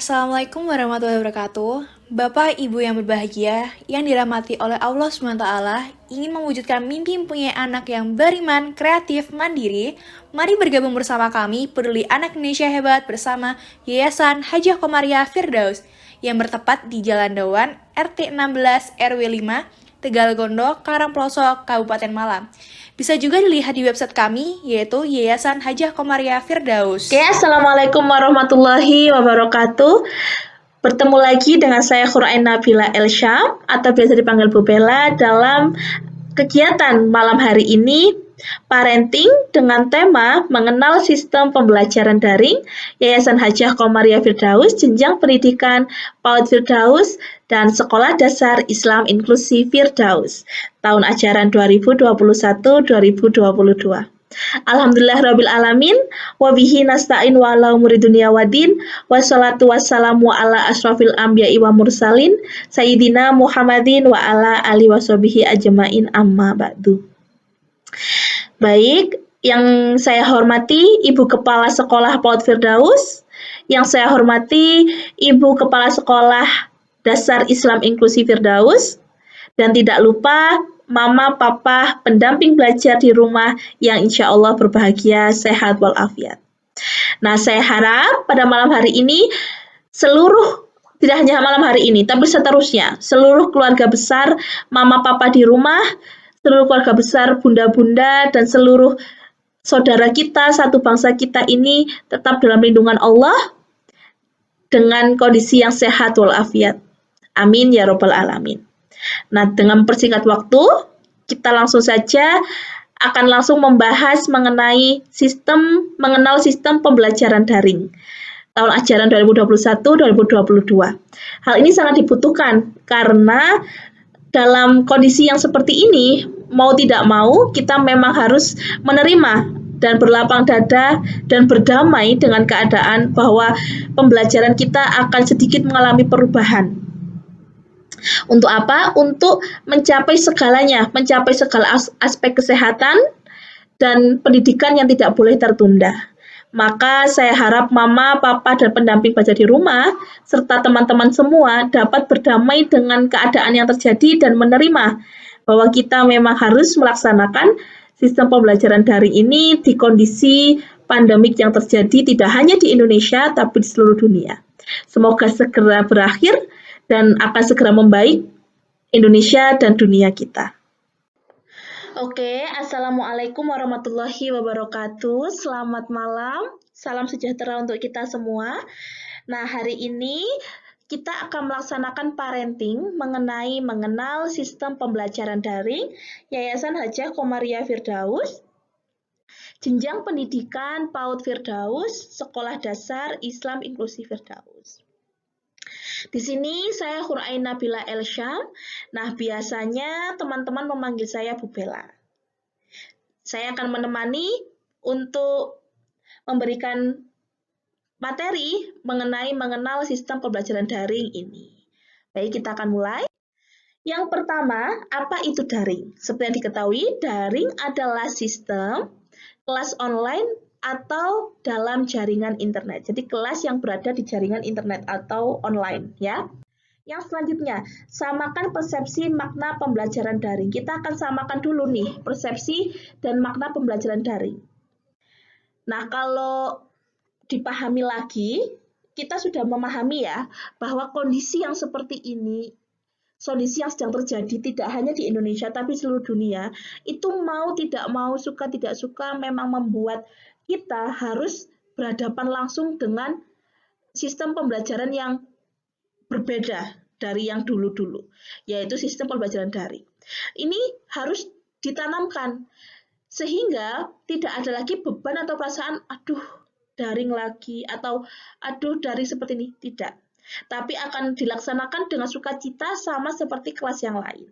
Assalamualaikum warahmatullahi wabarakatuh. Bapak, Ibu yang berbahagia, yang dirahmati oleh Allah SWT, ingin mewujudkan mimpi mempunyai anak yang beriman, kreatif, mandiri. Mari bergabung bersama kami, Peduli Anak Indonesia Hebat bersama Yayasan Hajah Komariah Firdaus, yang bertepat di Jalan Dawan, RT 16 RW 5, Tegal Gondo, Karangploso, Kabupaten Malang. Bisa juga dilihat di website kami, yaitu Yayasan Hajah Komariah Firdaus. Oke, Assalamualaikum warahmatullahi wabarakatuh. Bertemu lagi dengan saya Khurain Nabila Elsyam atau biasa dipanggil Bu Bella dalam kegiatan malam hari ini, parenting dengan tema mengenal sistem pembelajaran daring Yayasan Hajah Komariah Firdaus, jenjang pendidikan PAUD Firdaus dan Sekolah Dasar Islam Inklusi Firdaus tahun ajaran 2021-2022. Alhamdulillah Rabbil Alamin, wabihi nasta'in wa ala umuri dunia wadin, wassalatu wassalamu ala asrafil anbiya'i wa mursalin, Sayyidina Muhammadin wa ala alihi washabihi ajmain amma ba'du. Baik, yang saya hormati Ibu Kepala Sekolah PAUD Firdaus, yang saya hormati Ibu Kepala Sekolah Dasar Islam Inklusi Firdaus, dan tidak lupa Mama, Papa, pendamping belajar di rumah yang insya Allah berbahagia, sehat walafiat. Nah, saya harap pada malam hari ini tidak hanya malam hari ini, tapi seterusnya, seluruh keluarga besar, Mama, Papa di rumah, seluruh keluarga besar, bunda-bunda, dan seluruh saudara kita, satu bangsa kita ini tetap dalam lindungan Allah dengan kondisi yang sehat walafiat. Amin ya robbal alamin. Nah, dengan persingkat waktu, kita langsung saja akan langsung membahas mengenal sistem pembelajaran daring tahun ajaran 2021-2022. Hal ini sangat dibutuhkan karena dalam kondisi yang seperti ini, mau tidak mau, kita memang harus menerima dan berlapang dada dan berdamai dengan keadaan bahwa pembelajaran kita akan sedikit mengalami perubahan. Untuk apa? Untuk mencapai segalanya, mencapai segala aspek kesehatan dan pendidikan yang tidak boleh tertunda. Maka saya harap Mama, Papa, dan pendamping belajar di rumah, serta teman-teman semua dapat berdamai dengan keadaan yang terjadi dan menerima bahwa kita memang harus melaksanakan sistem pembelajaran daring ini di kondisi pandemik yang terjadi tidak hanya di Indonesia, tapi di seluruh dunia. Semoga segera berakhir dan akan segera membaik Indonesia dan dunia kita. Oke, Assalamualaikum warahmatullahi wabarakatuh. Selamat malam, salam sejahtera untuk kita semua. Nah, hari ini kita akan melaksanakan parenting mengenal sistem pembelajaran daring Yayasan Hajah Komariah Firdaus, jenjang pendidikan PAUD Firdaus, Sekolah Dasar Islam Inklusi Firdaus. Di sini saya Khurain Nabila Elsyam. Nah, biasanya teman-teman memanggil saya Bu Bella. Saya akan menemani untuk memberikan materi mengenal sistem pembelajaran daring ini. Baik, kita akan mulai. Yang pertama, apa itu daring? Seperti yang diketahui, daring adalah sistem kelas online atau dalam jaringan internet. Jadi kelas yang berada di jaringan internet atau online ya. Yang selanjutnya, samakan persepsi makna pembelajaran daring. Kita akan samakan dulu nih persepsi dan makna pembelajaran daring. Nah, kalau dipahami lagi, kita sudah memahami ya bahwa kondisi yang seperti ini, kondisi yang sedang terjadi tidak hanya di Indonesia tapi seluruh dunia, itu mau tidak mau, suka tidak suka memang membuat kita harus berhadapan langsung dengan sistem pembelajaran yang berbeda dari yang dulu-dulu, yaitu sistem pembelajaran daring. Ini harus ditanamkan sehingga tidak ada lagi beban atau perasaan aduh daring lagi atau aduh daring seperti ini, tidak. Tapi akan dilaksanakan dengan sukacita sama seperti kelas yang lain.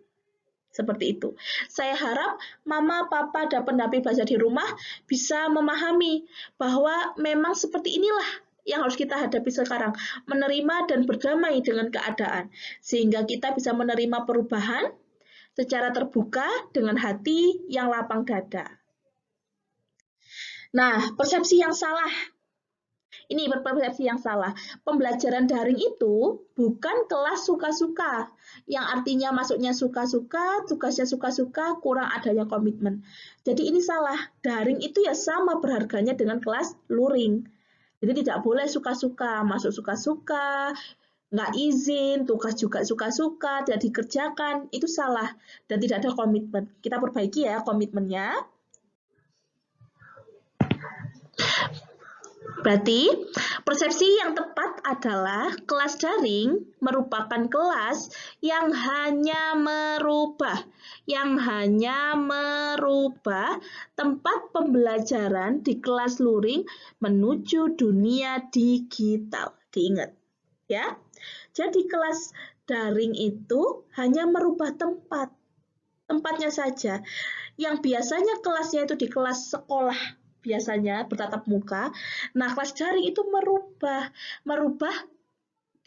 Seperti itu. Saya harap Mama, Papa, dan pendamping belajar di rumah bisa memahami bahwa memang seperti inilah yang harus kita hadapi sekarang. Menerima dan berdamai dengan keadaan. Sehingga kita bisa menerima perubahan secara terbuka dengan hati yang lapang dada. Nah, persepsi yang salah Ini persepsi yang salah. Pembelajaran daring itu bukan kelas suka-suka, yang artinya masuknya suka-suka, tugasnya suka-suka, kurang adanya komitmen. Jadi ini salah. Daring itu ya sama berharganya dengan kelas luring. Jadi tidak boleh suka-suka, masuk suka-suka, nggak izin, tugas juga suka-suka, tidak dikerjakan, itu salah dan tidak ada komitmen. Kita perbaiki ya komitmennya. Berarti persepsi yang tepat adalah kelas daring merupakan kelas yang hanya merubah tempat pembelajaran di kelas luring menuju dunia digital. Diingat ya. Jadi kelas daring itu hanya merubah tempatnya saja. Yang biasanya kelasnya itu di kelas sekolah biasanya bertatap muka. Nah, kelas daring itu merubah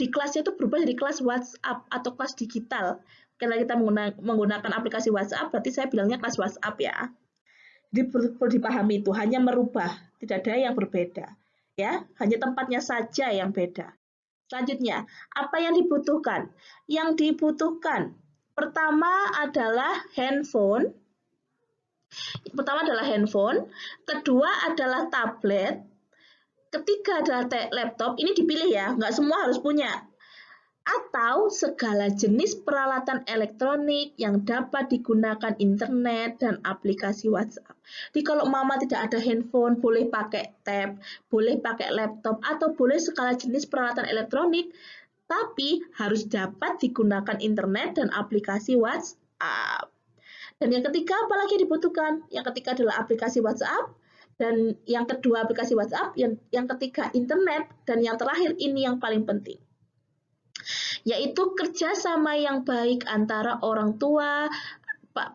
di kelasnya itu berubah jadi kelas WhatsApp atau kelas digital. Karena kita menggunakan aplikasi WhatsApp, berarti saya bilangnya kelas WhatsApp ya. Jadi perlu dipahami itu hanya merubah, tidak ada yang berbeda. Ya, hanya tempatnya saja yang beda. Selanjutnya, apa yang dibutuhkan? Yang dibutuhkan pertama adalah handphone. Kedua adalah tablet, ketiga adalah laptop, ini dipilih ya, nggak semua harus punya. Atau segala jenis peralatan elektronik yang dapat digunakan internet dan aplikasi WhatsApp. Jadi kalau mama tidak ada handphone, boleh pakai tab, boleh pakai laptop, atau boleh segala jenis peralatan elektronik, tapi harus dapat digunakan internet dan aplikasi WhatsApp. Dan yang ketiga, apalagi dibutuhkan? Yang ketiga adalah aplikasi WhatsApp, dan yang kedua aplikasi WhatsApp, yang ketiga internet, dan yang terakhir ini yang paling penting, yaitu kerjasama yang baik antara orang tua,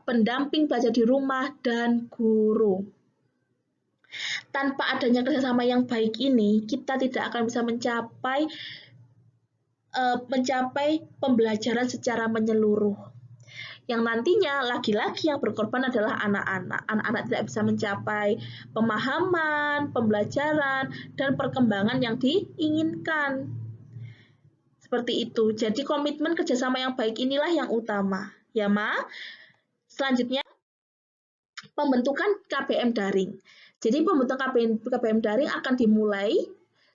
pendamping belajar di rumah, dan guru. Tanpa adanya kerjasama yang baik ini, kita tidak akan bisa mencapai pembelajaran secara menyeluruh. Yang nantinya lagi-lagi yang berkorban adalah anak-anak. Anak-anak tidak bisa mencapai pemahaman, pembelajaran, dan perkembangan yang diinginkan. Seperti itu. Jadi komitmen kerjasama yang baik inilah yang utama. Ya, Ma? Selanjutnya, pembentukan KBM daring. Jadi pembentukan KBM daring akan dimulai.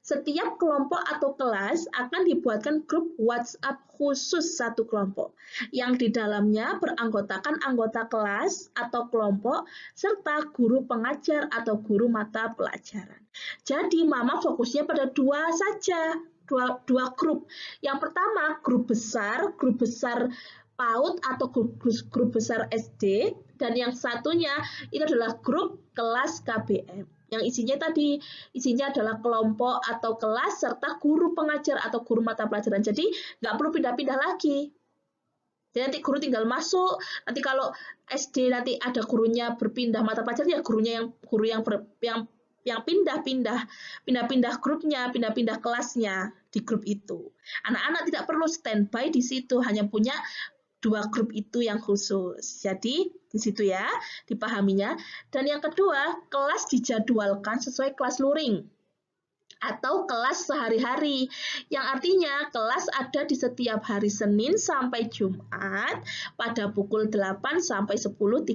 Setiap kelompok atau kelas akan dibuatkan grup WhatsApp khusus satu kelompok, yang di dalamnya beranggotakan anggota kelas atau kelompok, serta guru pengajar atau guru mata pelajaran. Jadi Mama fokusnya pada dua saja, dua grup. Yang pertama grup besar PAUD atau grup besar SD, dan yang satunya itu adalah grup kelas KBM. Yang isinya adalah kelompok atau kelas serta guru pengajar atau guru mata pelajaran. Jadi nggak perlu pindah-pindah lagi. Jadi nanti guru tinggal masuk. Nanti kalau SD nanti ada gurunya berpindah mata pelajaran, ya guru yang pindah-pindah grupnya, pindah-pindah kelasnya di grup itu. Anak-anak tidak perlu standby di situ, hanya punya dua grup itu yang khusus. Jadi di situ ya dipahaminya. Dan yang kedua, kelas dijadwalkan sesuai kelas luring atau kelas sehari-hari, yang artinya kelas ada di setiap hari Senin sampai Jumat pada pukul 8 sampai 10.30.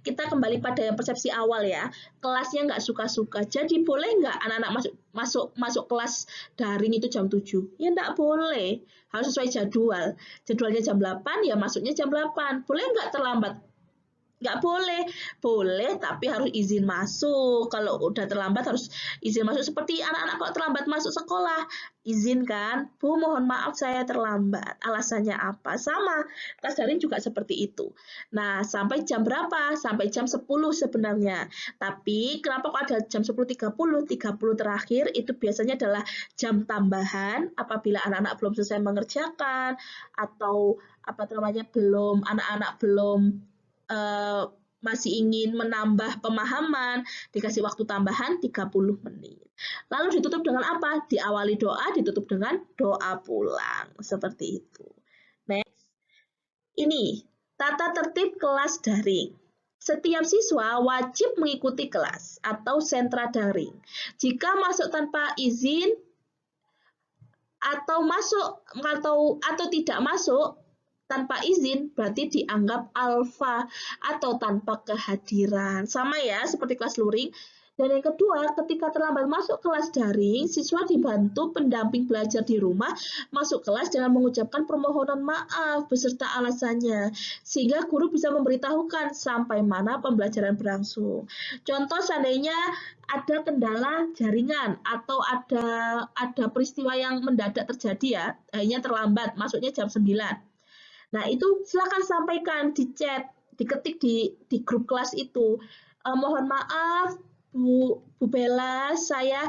Kita kembali pada yang persepsi awal ya, kelasnya nggak suka-suka. Jadi boleh nggak anak-anak masuk kelas daring itu jam 7? Ya nggak boleh, harus sesuai jadwal. Jadwalnya jam 8, ya masuknya jam 8. Boleh nggak terlambat? Nggak boleh, tapi harus izin masuk. Kalau udah terlambat harus izin masuk. Seperti anak-anak kalau terlambat masuk sekolah, izin kan, Bu mohon maaf saya terlambat, alasannya apa? Sama, kelas daring juga seperti itu. Nah, sampai jam berapa? Sampai jam 10 sebenarnya. Tapi kenapa kok ada jam 10.30? 30 terakhir itu biasanya adalah jam tambahan apabila anak-anak belum selesai mengerjakan, atau anak-anak belum masih ingin menambah pemahaman, dikasih waktu tambahan 30 menit. Lalu ditutup dengan apa? Diawali doa, ditutup dengan doa pulang. Seperti itu. Next. Ini tata tertib kelas daring. setiap siswa wajib mengikuti kelas atau sentra daring. Jika masuk tanpa izin atau tidak masuk tanpa izin berarti dianggap alfa atau tanpa kehadiran. Sama ya seperti kelas luring. Dan yang kedua, ketika terlambat masuk kelas daring, siswa dibantu pendamping belajar di rumah masuk kelas dengan mengucapkan permohonan maaf beserta alasannya, sehingga guru bisa memberitahukan sampai mana pembelajaran berlangsung. Contoh seandainya ada kendala jaringan atau ada peristiwa yang mendadak terjadi ya, akhirnya terlambat, masuknya jam 9. Nah, itu silakan sampaikan di chat, diketik di grup kelas itu. Mohon maaf Bu Bella, saya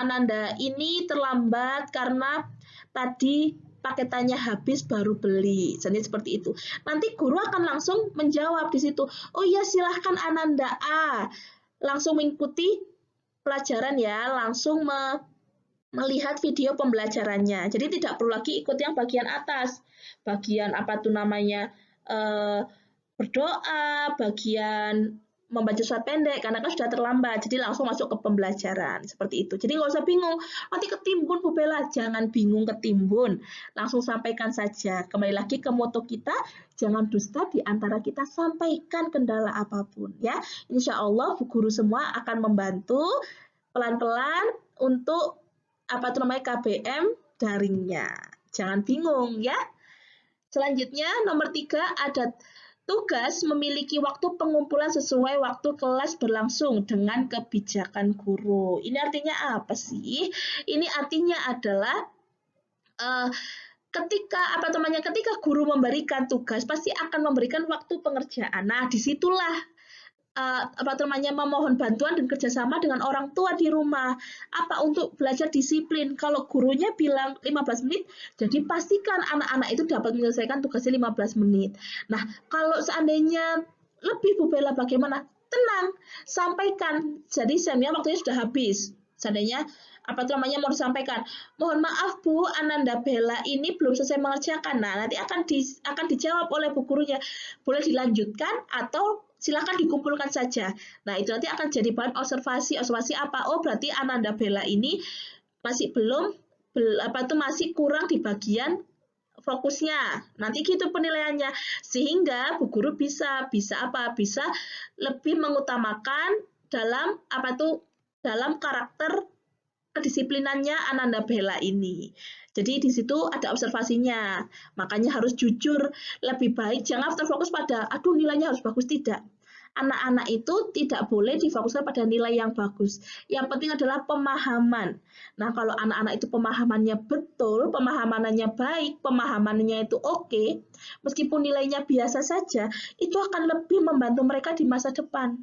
Ananda ini terlambat karena tadi paketannya habis baru beli. Jadi seperti itu. Nanti guru akan langsung menjawab di situ. Oh iya, silahkan Ananda A. Langsung mengikuti pelajaran ya, langsung melihat video pembelajarannya. Jadi tidak perlu lagi ikut yang bagian atas. Bagian berdoa, bagian membaca surat pendek karena kan sudah terlambat, jadi langsung masuk ke pembelajaran seperti itu. Jadi nggak usah bingung, nanti ketimbun Bu Bella, jangan bingung ketimbun, langsung sampaikan saja. Kembali lagi ke moto kita, jangan dusta di antara kita, sampaikan kendala apapun ya. Insya Allah Bu Guru semua akan membantu pelan-pelan untuk KBM daringnya. Jangan bingung ya. Selanjutnya nomor 3 ada tugas memiliki waktu pengumpulan sesuai waktu kelas berlangsung dengan kebijakan guru. Ini artinya apa sih? Ini artinya adalah ketika guru memberikan tugas pasti akan memberikan waktu pengerjaan. Nah, disitulah memohon bantuan dan kerjasama dengan orang tua di rumah. Untuk belajar disiplin. Kalau gurunya bilang 15 menit, jadi pastikan anak-anak itu dapat menyelesaikan tugasnya 15 menit. Nah, kalau seandainya lebih Bu Bella bagaimana? Tenang, sampaikan. Jadi seandainya waktunya sudah habis. Seandainya mau disampaikan, mohon maaf Bu, Ananda Bella ini belum selesai mengerjakan. Nah, nanti akan dijawab oleh Bu gurunya. Boleh dilanjutkan atau silakan dikumpulkan saja. Nah, itu nanti akan jadi bahan observasi apa? Oh, berarti Ananda Bella ini masih masih kurang di bagian fokusnya. Nanti gitu penilaiannya. Sehingga Bu guru bisa lebih mengutamakan dalam karakter kedisiplinannya Ananda Bella ini. Jadi di situ ada observasinya. Makanya harus jujur, lebih baik jangan terfokus pada nilainya harus bagus, tidak. Anak-anak itu tidak boleh difokuskan pada nilai yang bagus. Yang penting adalah pemahaman. Nah, kalau anak-anak itu pemahamannya betul, pemahamannya baik, pemahamannya itu oke, meskipun nilainya biasa saja, itu akan lebih membantu mereka di masa depan.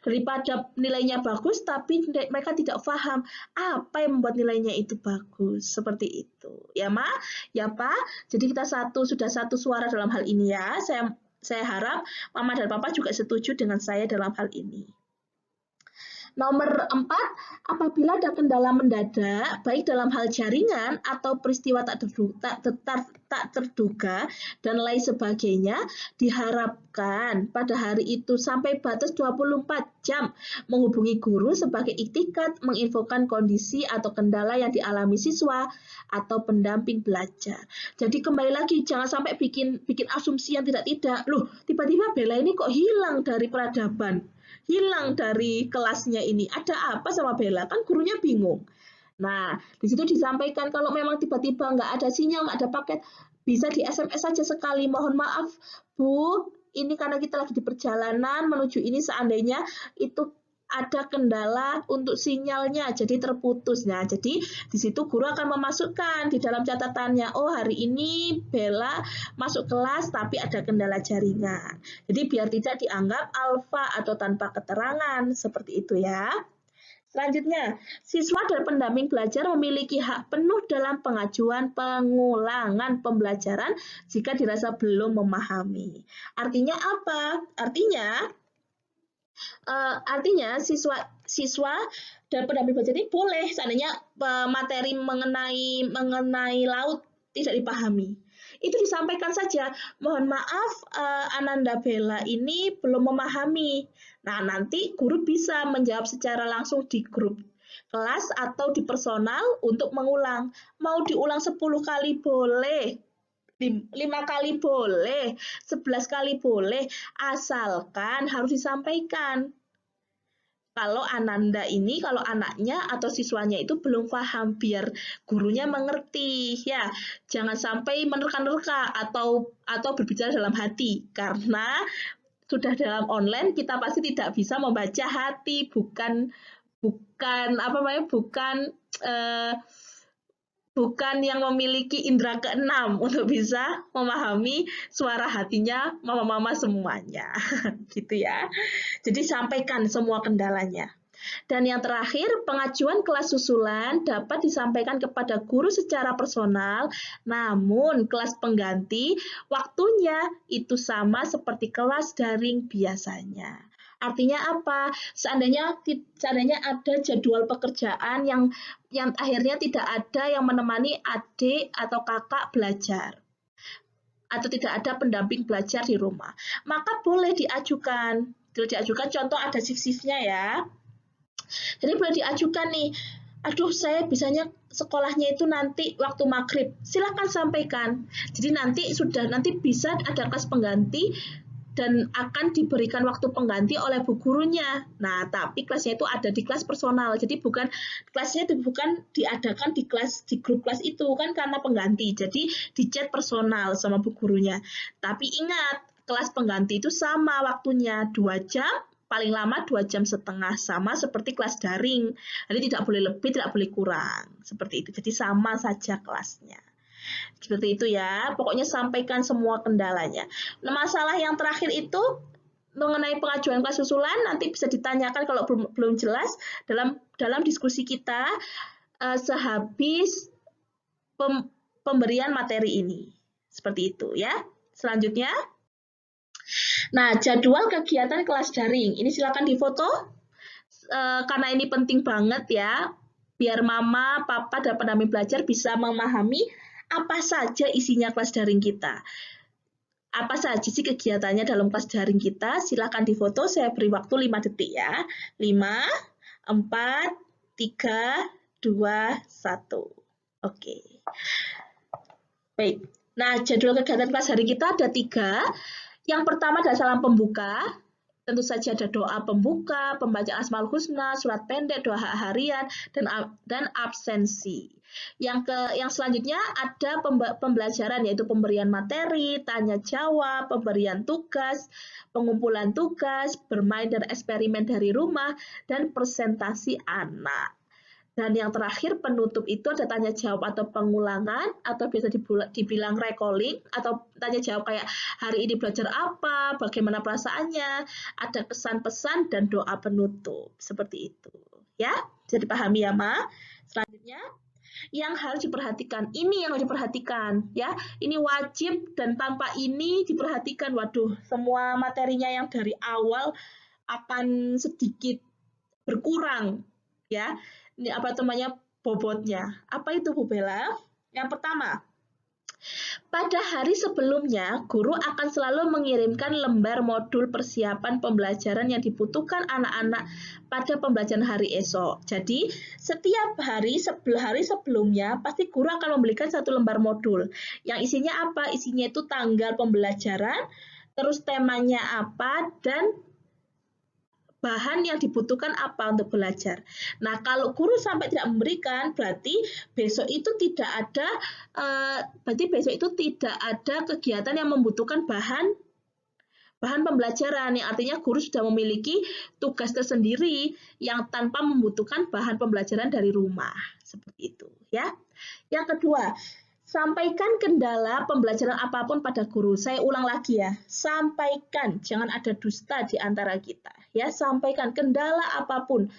Daripada nilainya bagus tapi mereka tidak paham apa yang membuat nilainya itu bagus. Seperti itu ya Ma, ya Pak. Jadi kita sudah satu suara dalam hal ini ya. Saya harap Mama dan Papa juga setuju dengan saya dalam hal ini. Nomor 4, apabila ada kendala mendadak, baik dalam hal jaringan atau peristiwa tak terduga dan lain sebagainya, diharapkan pada hari itu sampai batas 24 jam menghubungi guru sebagai iktikat menginfokan kondisi atau kendala yang dialami siswa atau pendamping belajar. Jadi kembali lagi, jangan sampai bikin asumsi yang tidak. Loh, tiba-tiba Bella ini kok hilang dari peradaban? Hilang dari kelasnya ini, ada apa sama Bella? Kan gurunya bingung. Nah, di situ disampaikan kalau memang tiba-tiba nggak ada sinyal, nggak ada paket, bisa di SMS saja sekali. Mohon maaf, Bu, ini karena kita lagi di perjalanan menuju ini, seandainya itu ada kendala untuk sinyalnya, jadi terputus. Nah, jadi di situ guru akan memasukkan di dalam catatannya, oh hari ini Bella masuk kelas tapi ada kendala jaringan. Jadi biar tidak dianggap alfa atau tanpa keterangan, seperti itu ya. Selanjutnya, siswa dan pendamping belajar memiliki hak penuh dalam pengajuan pengulangan pembelajaran jika dirasa belum memahami. Artinya apa? Artinya siswa dan pendamping belajar ini boleh seandainya materi mengenai laut tidak dipahami. itu disampaikan saja. Mohon maaf, Ananda Bella ini belum memahami. Nah, nanti guru bisa menjawab secara langsung di grup kelas atau di personal untuk mengulang. Mau diulang 10 kali boleh, 5 kali boleh, 11 kali boleh, asalkan harus disampaikan. Kalau kalau anaknya atau siswanya itu belum paham, biar gurunya mengerti, ya. Jangan sampai menerka-nerka atau berbicara dalam hati, karena sudah dalam online kita pasti tidak bisa membaca hati, bukan bukan yang memiliki indera keenam untuk bisa memahami suara hatinya mama-mama semuanya. Gitu ya. Jadi sampaikan semua kendalanya. Dan yang terakhir, pengajuan kelas susulan dapat disampaikan kepada guru secara personal, namun kelas pengganti waktunya itu sama seperti kelas daring biasanya. Artinya apa? Seandainya ada jadwal pekerjaan yang akhirnya tidak ada yang menemani adik atau kakak belajar, atau tidak ada pendamping belajar di rumah, maka boleh diajukan. Contoh ada shift-shiftnya ya. Jadi boleh diajukan nih, aduh saya bisanya sekolahnya itu nanti waktu maghrib, silakan sampaikan. Jadi nanti bisa ada kelas pengganti dan akan diberikan waktu pengganti oleh bu gurunya. Nah, tapi kelasnya itu ada di kelas personal. Jadi kelasnya bukan diadakan di grup kelas itu kan, karena pengganti. Jadi di chat personal sama bu gurunya. Tapi ingat, kelas pengganti itu sama waktunya 2 jam, paling lama 2,5 jam, sama seperti kelas daring. Jadi tidak boleh lebih, tidak boleh kurang. Seperti itu. Jadi sama saja kelasnya. Seperti itu ya, pokoknya sampaikan semua kendalanya. Nah, masalah yang terakhir itu mengenai pengajuan kelas susulan nanti bisa ditanyakan kalau belum jelas dalam diskusi kita sehabis pemberian materi ini. Seperti itu ya. Selanjutnya, nah, jadwal kegiatan kelas daring ini silakan difoto karena ini penting banget ya, biar mama, papa, dan pendamping belajar bisa memahami apa saja isinya kelas daring kita. Apa saja sih kegiatannya dalam kelas daring kita? Silakan difoto, saya beri waktu 5 detik ya. 5, 4, 3, 2, 1. Oke. Baik. Nah, jadwal kegiatan kelas daring kita ada 3. Yang pertama adalah salam pembuka. Tentu saja ada doa pembuka, pembacaan Asmaul Husna, surat pendek, doa harian, dan absensi. Yang selanjutnya ada pembelajaran, yaitu pemberian materi, tanya jawab, pemberian tugas, pengumpulan tugas, bermain dan eksperimen dari rumah, dan presentasi anak. Dan yang terakhir penutup itu ada tanya jawab atau pengulangan, atau biasa dibilang recalling, atau tanya jawab kayak hari ini belajar apa, bagaimana perasaannya, ada kesan-pesan dan doa penutup. Seperti itu ya, bisa dipahami ya Ma. Selanjutnya yang harus diperhatikan, ini yang harus diperhatikan ya, ini wajib, dan tanpa ini diperhatikan, waduh, semua materinya yang dari awal akan sedikit berkurang ya. Ini bobotnya. Apa itu Bu Bella? Yang pertama, pada hari sebelumnya, guru akan selalu mengirimkan lembar modul persiapan pembelajaran yang dibutuhkan anak-anak pada pembelajaran hari esok. Jadi, setiap hari sebelumnya, pasti guru akan memberikan 1 lembar modul. Yang isinya apa? Isinya itu tanggal pembelajaran, terus temanya apa, dan bahan yang dibutuhkan apa untuk belajar. Nah, kalau guru sampai tidak memberikan, berarti besok itu tidak ada kegiatan yang membutuhkan bahan pembelajaran, yang artinya guru sudah memiliki tugas tersendiri yang tanpa membutuhkan bahan pembelajaran dari rumah. Seperti itu ya. Yang kedua, sampaikan kendala pembelajaran apapun pada guru. Saya ulang lagi ya, sampaikan, jangan ada dusta di antara kita. Ya, sampaikan kendala apapun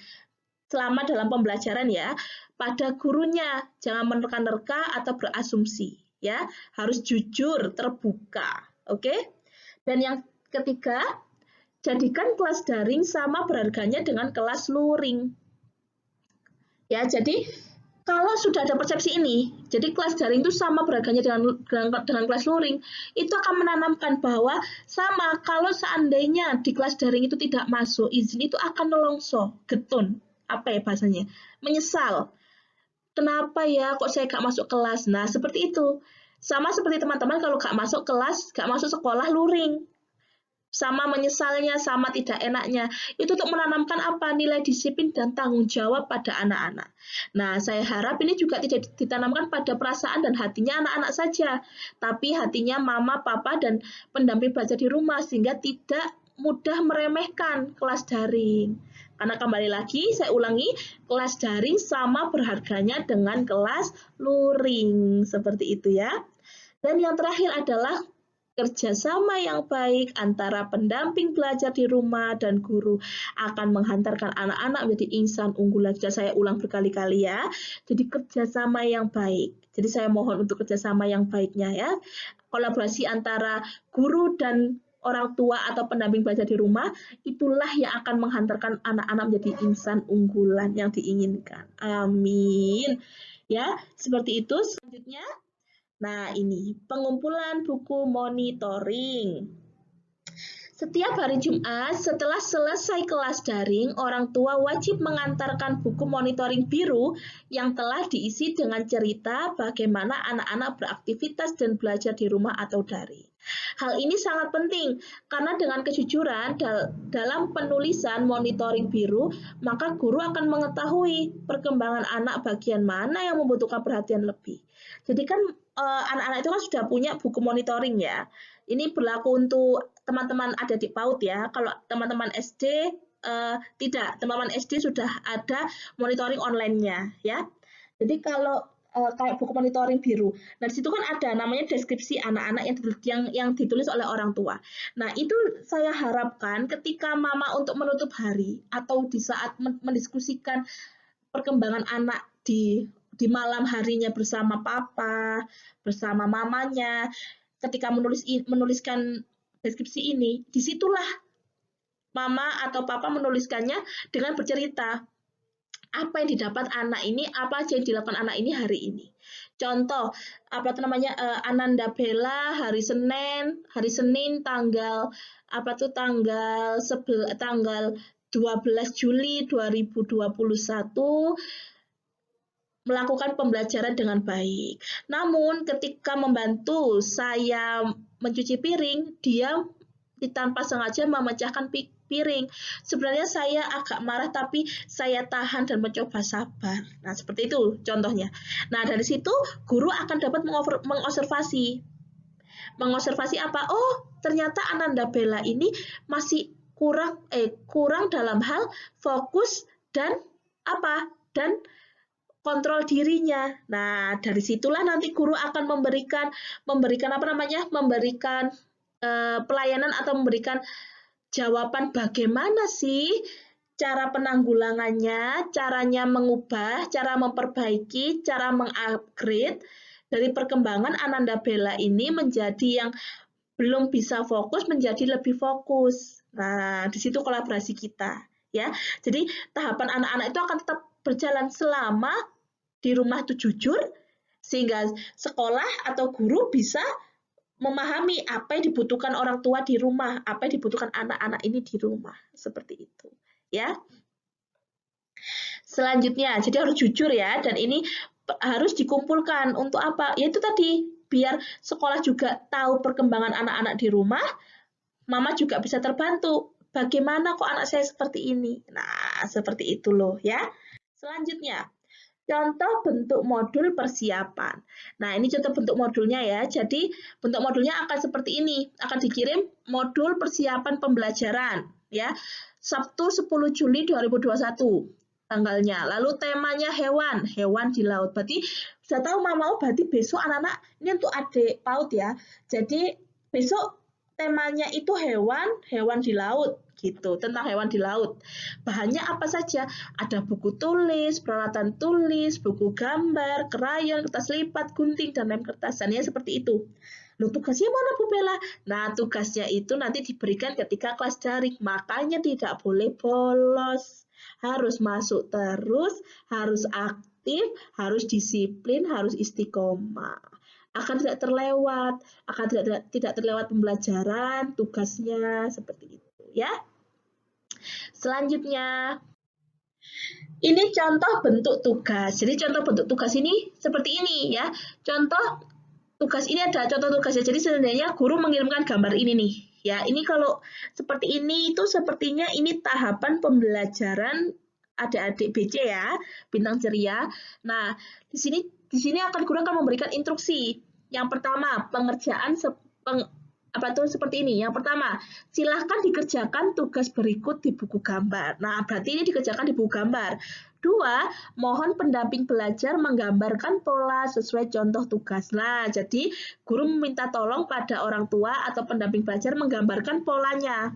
selama dalam pembelajaran ya, pada gurunya. Jangan menerka-nerka atau berasumsi. Ya, harus jujur, terbuka. Oke? Dan yang ketiga, jadikan kelas daring sama berharganya dengan kelas luring. Ya, jadi kalau sudah ada persepsi ini, jadi kelas daring itu sama berharganya dengan kelas luring, itu akan menanamkan bahwa sama kalau seandainya di kelas daring itu tidak masuk izin itu akan nelongso, getun, apa ya bahasanya, menyesal. Kenapa ya kok saya gak masuk kelas? Nah, seperti itu. Sama seperti teman-teman kalau gak masuk kelas, gak masuk sekolah luring. Sama menyesalnya, sama tidak enaknya. Itu untuk menanamkan apa? Nilai disiplin dan tanggung jawab pada anak-anak. Nah, saya harap ini juga tidak ditanamkan pada perasaan dan hatinya anak-anak saja, tapi hatinya mama, papa, dan pendamping belajar di rumah, sehingga tidak mudah meremehkan kelas daring. Karena kembali lagi, saya ulangi, kelas daring sama berharganya dengan kelas luring. Seperti itu ya. Dan yang terakhir adalah kerjasama yang baik antara pendamping belajar di rumah dan guru akan menghantarkan anak-anak menjadi insan unggulan. Saya ulang berkali-kali ya. Jadi kerjasama yang baik. Jadi saya mohon untuk kerjasama yang baiknya ya. Kolaborasi antara guru dan orang tua atau pendamping belajar di rumah, itulah yang akan menghantarkan anak-anak menjadi insan unggulan yang diinginkan. Amin. Ya, seperti itu. Selanjutnya, nah, ini pengumpulan buku monitoring. Setiap hari Jumat setelah selesai kelas daring, orang tua wajib mengantarkan buku monitoring biru yang telah diisi dengan cerita bagaimana anak-anak beraktivitas dan belajar di rumah atau daring. Hal ini sangat penting karena dengan kejujuran dalam penulisan monitoring biru, maka guru akan mengetahui perkembangan anak bagian mana yang membutuhkan perhatian lebih. Jadi kan anak-anak itu kan sudah punya buku monitoring ya. Ini berlaku untuk teman-teman ada di PAUD ya. Kalau teman-teman SD tidak, teman-teman SD sudah ada monitoring online-nya ya. Jadi kalau kayak buku monitoring biru. Nah, di situ kan ada namanya deskripsi anak-anak yang ditulis oleh orang tua. Nah, itu saya harapkan ketika mama untuk menutup hari atau di saat mendiskusikan perkembangan anak di malam harinya bersama papa, bersama mamanya, ketika menuliskan deskripsi ini, disitulah mama atau papa menuliskannya dengan bercerita apa yang didapat anak ini, apa aja yang dilakukan anak ini hari ini. Contoh, apa itu namanya, Ananda Bella hari Senin tanggal 12 Juli 2021 melakukan pembelajaran dengan baik. Namun ketika membantu saya mencuci piring, dia tanpa sengaja memecahkan piring. Sebenarnya saya agak marah tapi saya tahan dan mencoba sabar. Nah, seperti itu contohnya. Nah, dari situ guru akan dapat mengobservasi. Mengobservasi apa? Oh, ternyata Ananda Bella ini masih kurang dalam hal fokus dan kontrol dirinya. Nah, dari situlah nanti guru akan memberikan pelayanan atau memberikan jawaban bagaimana sih cara penanggulangannya, caranya mengubah, cara memperbaiki, cara mengupgrade dari perkembangan Ananda Bella ini menjadi yang belum bisa fokus menjadi lebih fokus. Nah, di situ kolaborasi kita ya. Jadi tahapan anak-anak itu akan tetap berjalan selama di rumah itu jujur, sehingga sekolah atau guru bisa memahami apa yang dibutuhkan orang tua di rumah, apa yang dibutuhkan anak-anak ini di rumah, seperti itu ya. Selanjutnya, jadi harus jujur ya, dan ini harus dikumpulkan untuk apa? Yaitu tadi, biar sekolah juga tahu perkembangan anak-anak di rumah, mama juga bisa terbantu. Bagaimana kok anak saya seperti ini? Nah, seperti itu loh ya. Selanjutnya, contoh bentuk modul persiapan. Nah, ini contoh bentuk modulnya ya. Jadi, bentuk modulnya akan seperti ini. Akan dikirim modul persiapan pembelajaran ya. Sabtu 10 Juli 2021 tanggalnya. Lalu temanya hewan di laut. Berarti sudah tahu mama, berarti besok anak-anak, ini untuk adik PAUD ya. Jadi, besok temanya itu hewan di laut gitu, tentang hewan di laut. Bahannya apa saja? Ada buku tulis, peralatan tulis, buku gambar, krayon, kertas lipat, gunting, dan lem kertas. Dan ya seperti itu. Loh, tugasnya mana Bu Bella? Nah, tugasnya itu nanti diberikan ketika kelas daring. Makanya tidak boleh bolos. Harus masuk terus, harus aktif kreatif, harus disiplin, harus istiqomah. Akan tidak terlewat, tidak terlewat pembelajaran, tugasnya seperti itu ya. Selanjutnya, ini contoh bentuk tugas. Jadi contoh bentuk tugas ini seperti ini ya. Contoh tugas ini ada contoh tugasnya. Jadi sebenarnya guru mengirimkan gambar ini nih. Ya, ini kalau seperti ini itu sepertinya ini tahapan pembelajaran adik-adik BC ya, bintang ceria. Nah, di sini guru akan memberikan instruksi. Yang pertama, pengerjaan seperti ini. Yang pertama, silahkan dikerjakan tugas berikut di buku gambar. Nah, berarti ini dikerjakan di buku gambar. 2, mohon pendamping belajar menggambarkan pola sesuai contoh tugas. Nah, jadi guru meminta tolong pada orang tua atau pendamping belajar menggambarkan polanya.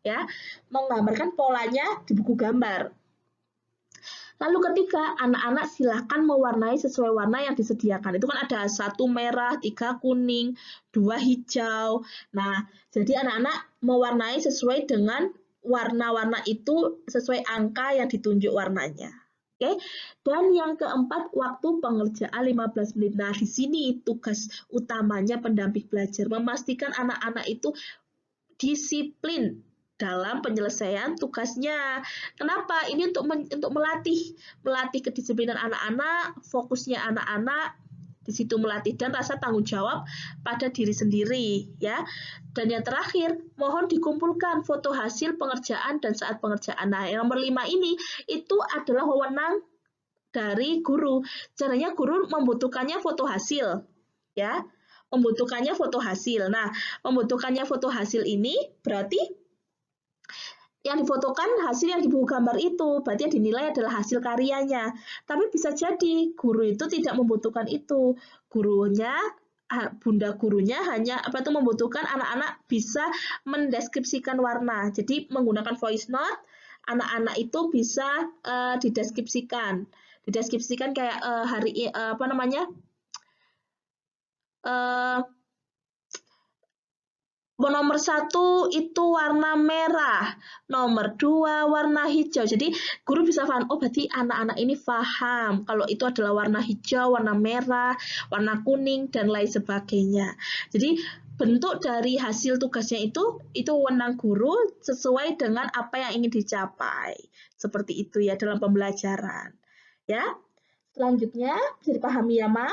Ya, menggambarkan polanya di buku gambar. Lalu ketiga, anak-anak silahkan mewarnai sesuai warna yang disediakan. Itu kan ada 1 merah, 3 kuning, 2 hijau. Nah, jadi anak-anak mewarnai sesuai dengan warna-warna itu sesuai angka yang ditunjuk warnanya. Oke. Dan yang keempat, waktu pengerjaan 15 menit. Nah, di sini tugas utamanya pendamping belajar memastikan anak-anak itu disiplin dalam penyelesaian tugasnya. Kenapa? Ini untuk melatih kedisiplinan anak-anak, fokusnya anak-anak di situ melatih dan rasa tanggung jawab pada diri sendiri ya. Dan yang terakhir, mohon dikumpulkan foto hasil pengerjaan dan saat pengerjaan. Nah, yang nomor 5 ini itu adalah wewenang dari guru. Caranya guru membutuhkannya foto hasil ya. Membutuhkannya foto hasil. Nah, membutuhkannya foto hasil ini berarti yang difotokan hasil yang di buku gambar itu, berarti yang dinilai adalah hasil karyanya. Tapi bisa jadi guru itu tidak membutuhkan itu. Bunda gurunya hanya membutuhkan anak-anak bisa mendeskripsikan warna. Jadi menggunakan voice note, anak-anak itu bisa dideskripsikan. Dideskripsikan kayak nomor 1 itu warna merah, nomor 2 warna hijau. Jadi guru bisa paham, oh berarti anak-anak ini paham kalau itu adalah warna hijau, warna merah, warna kuning, dan lain sebagainya. Jadi bentuk dari hasil tugasnya itu wewenang guru sesuai dengan apa yang ingin dicapai. Seperti itu ya dalam pembelajaran. Ya. Selanjutnya, bisa dipahami ya, Ma?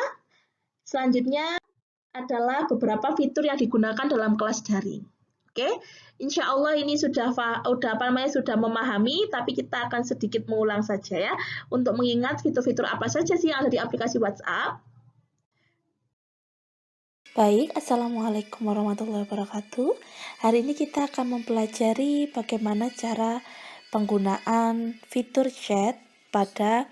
Selanjutnya adalah beberapa fitur yang digunakan dalam kelas daring. Oke, insya Allah ini sudah memahami, tapi kita akan sedikit mengulang saja ya, untuk mengingat fitur-fitur apa saja sih yang ada di aplikasi WhatsApp. Baik, Assalamualaikum warahmatullahi wabarakatuh. Hari ini kita akan mempelajari bagaimana cara penggunaan fitur chat pada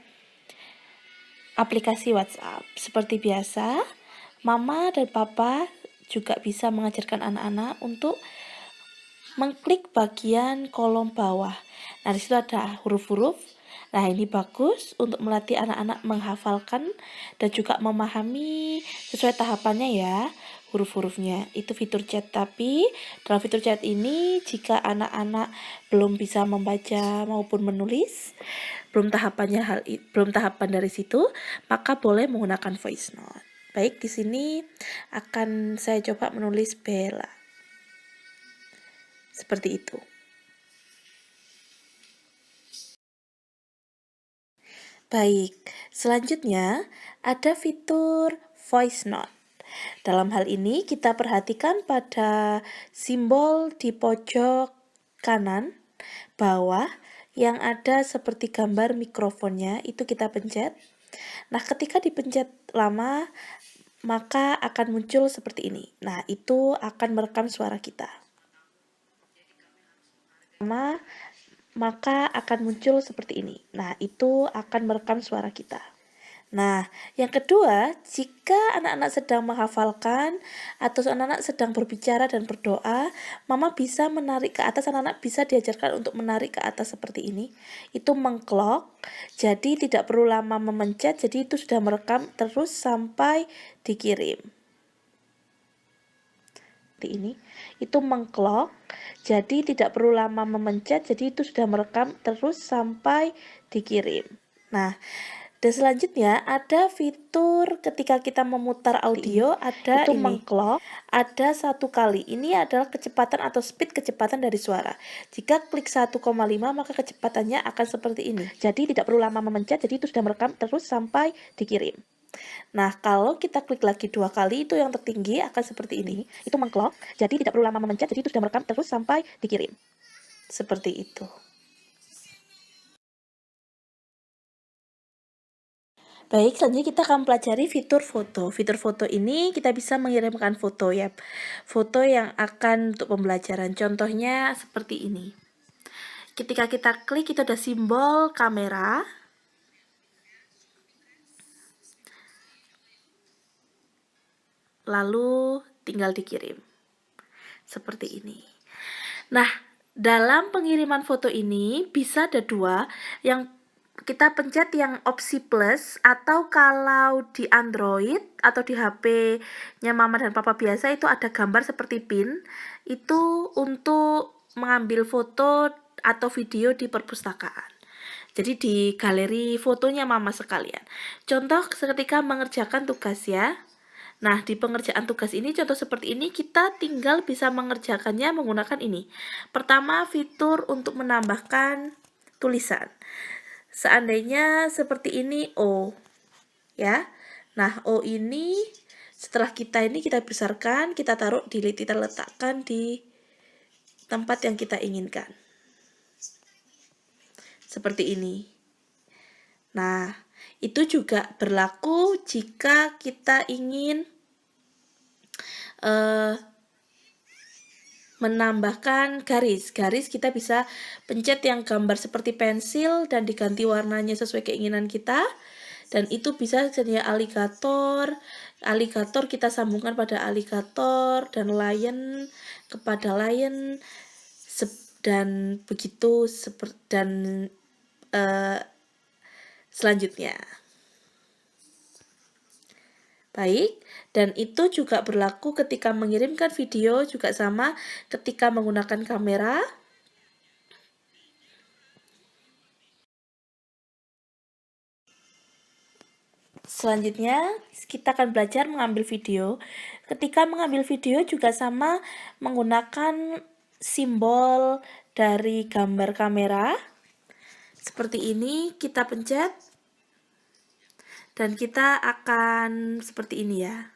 aplikasi WhatsApp. Seperti biasa, Mama dan Papa juga bisa mengajarkan anak-anak untuk mengklik bagian kolom bawah. Nah, di situ ada huruf-huruf. Nah, ini bagus untuk melatih anak-anak menghafalkan dan juga memahami sesuai tahapannya ya, huruf-hurufnya. Itu fitur chat, tapi dalam fitur chat ini jika anak-anak belum bisa membaca maupun menulis, belum tahapan dari situ, maka boleh menggunakan voice note. Baik, di sini akan saya coba menulis Bella. Seperti itu. Baik, selanjutnya ada fitur voice note. Dalam hal ini kita perhatikan pada simbol di pojok kanan bawah yang ada seperti gambar mikrofonnya, itu kita pencet. Nah, ketika dipencet lama, maka akan muncul seperti ini. Nah, itu akan merekam suara kita. Maka akan muncul seperti ini. Nah, itu akan merekam suara kita. Nah, yang kedua, jika anak-anak sedang menghafalkan atau anak-anak sedang berbicara dan berdoa, Mama bisa menarik ke atas, anak-anak bisa diajarkan untuk menarik ke atas seperti ini. Itu mengklok, jadi tidak perlu lama memencet, jadi itu sudah merekam terus sampai dikirim. Seperti ini, itu mengklok, jadi tidak perlu lama memencet, jadi itu sudah merekam terus sampai dikirim. Nah, Dan selanjutnya ada fitur ketika kita memutar audio ada Itu ini. mengclock. Ada 1 kali. Ini adalah kecepatan atau speed kecepatan dari suara. Jika klik 1,5 maka kecepatannya akan seperti ini. Jadi tidak perlu lama memencet, jadi itu sudah merekam terus sampai dikirim. Nah, kalau kita klik lagi 2 kali itu yang tertinggi akan seperti ini. Itu mengclock, jadi tidak perlu lama memencet, jadi itu sudah merekam terus sampai dikirim. Seperti itu. Baik, selanjutnya kita akan pelajari fitur foto. Fitur foto ini kita bisa mengirimkan foto ya. Foto yang akan untuk pembelajaran. Contohnya seperti ini. Ketika kita klik itu ada simbol kamera. Lalu tinggal dikirim. Seperti ini. Nah, dalam pengiriman foto ini bisa ada 2 yang kita pencet yang opsi plus, atau kalau di Android atau di HP-nya Mama dan Papa biasa itu ada gambar seperti pin, itu untuk mengambil foto atau video di perpustakaan. Jadi di galeri fotonya Mama sekalian. Contoh ketika mengerjakan tugas ya. Nah, di pengerjaan tugas ini contoh seperti ini kita tinggal bisa mengerjakannya menggunakan ini. Pertama, fitur untuk menambahkan tulisan. Seandainya seperti ini O, ya. Nah, O ini setelah kita besarkan, kita taruh kita letakkan di tempat yang kita inginkan. Seperti ini. Nah, itu juga berlaku jika kita ingin menambahkan garis. Garis kita bisa pencet yang gambar seperti pensil dan diganti warnanya sesuai keinginan kita. Dan itu bisa jadi aligator. Aligator kita sambungkan pada aligator dan lion kepada lion dan begitu dan selanjutnya. Baik, dan itu juga berlaku ketika mengirimkan video juga sama ketika menggunakan kamera. Selanjutnya, kita akan belajar mengambil video. Ketika mengambil video juga sama menggunakan simbol dari gambar kamera. Seperti ini, kita pencet. Dan kita akan seperti ini ya.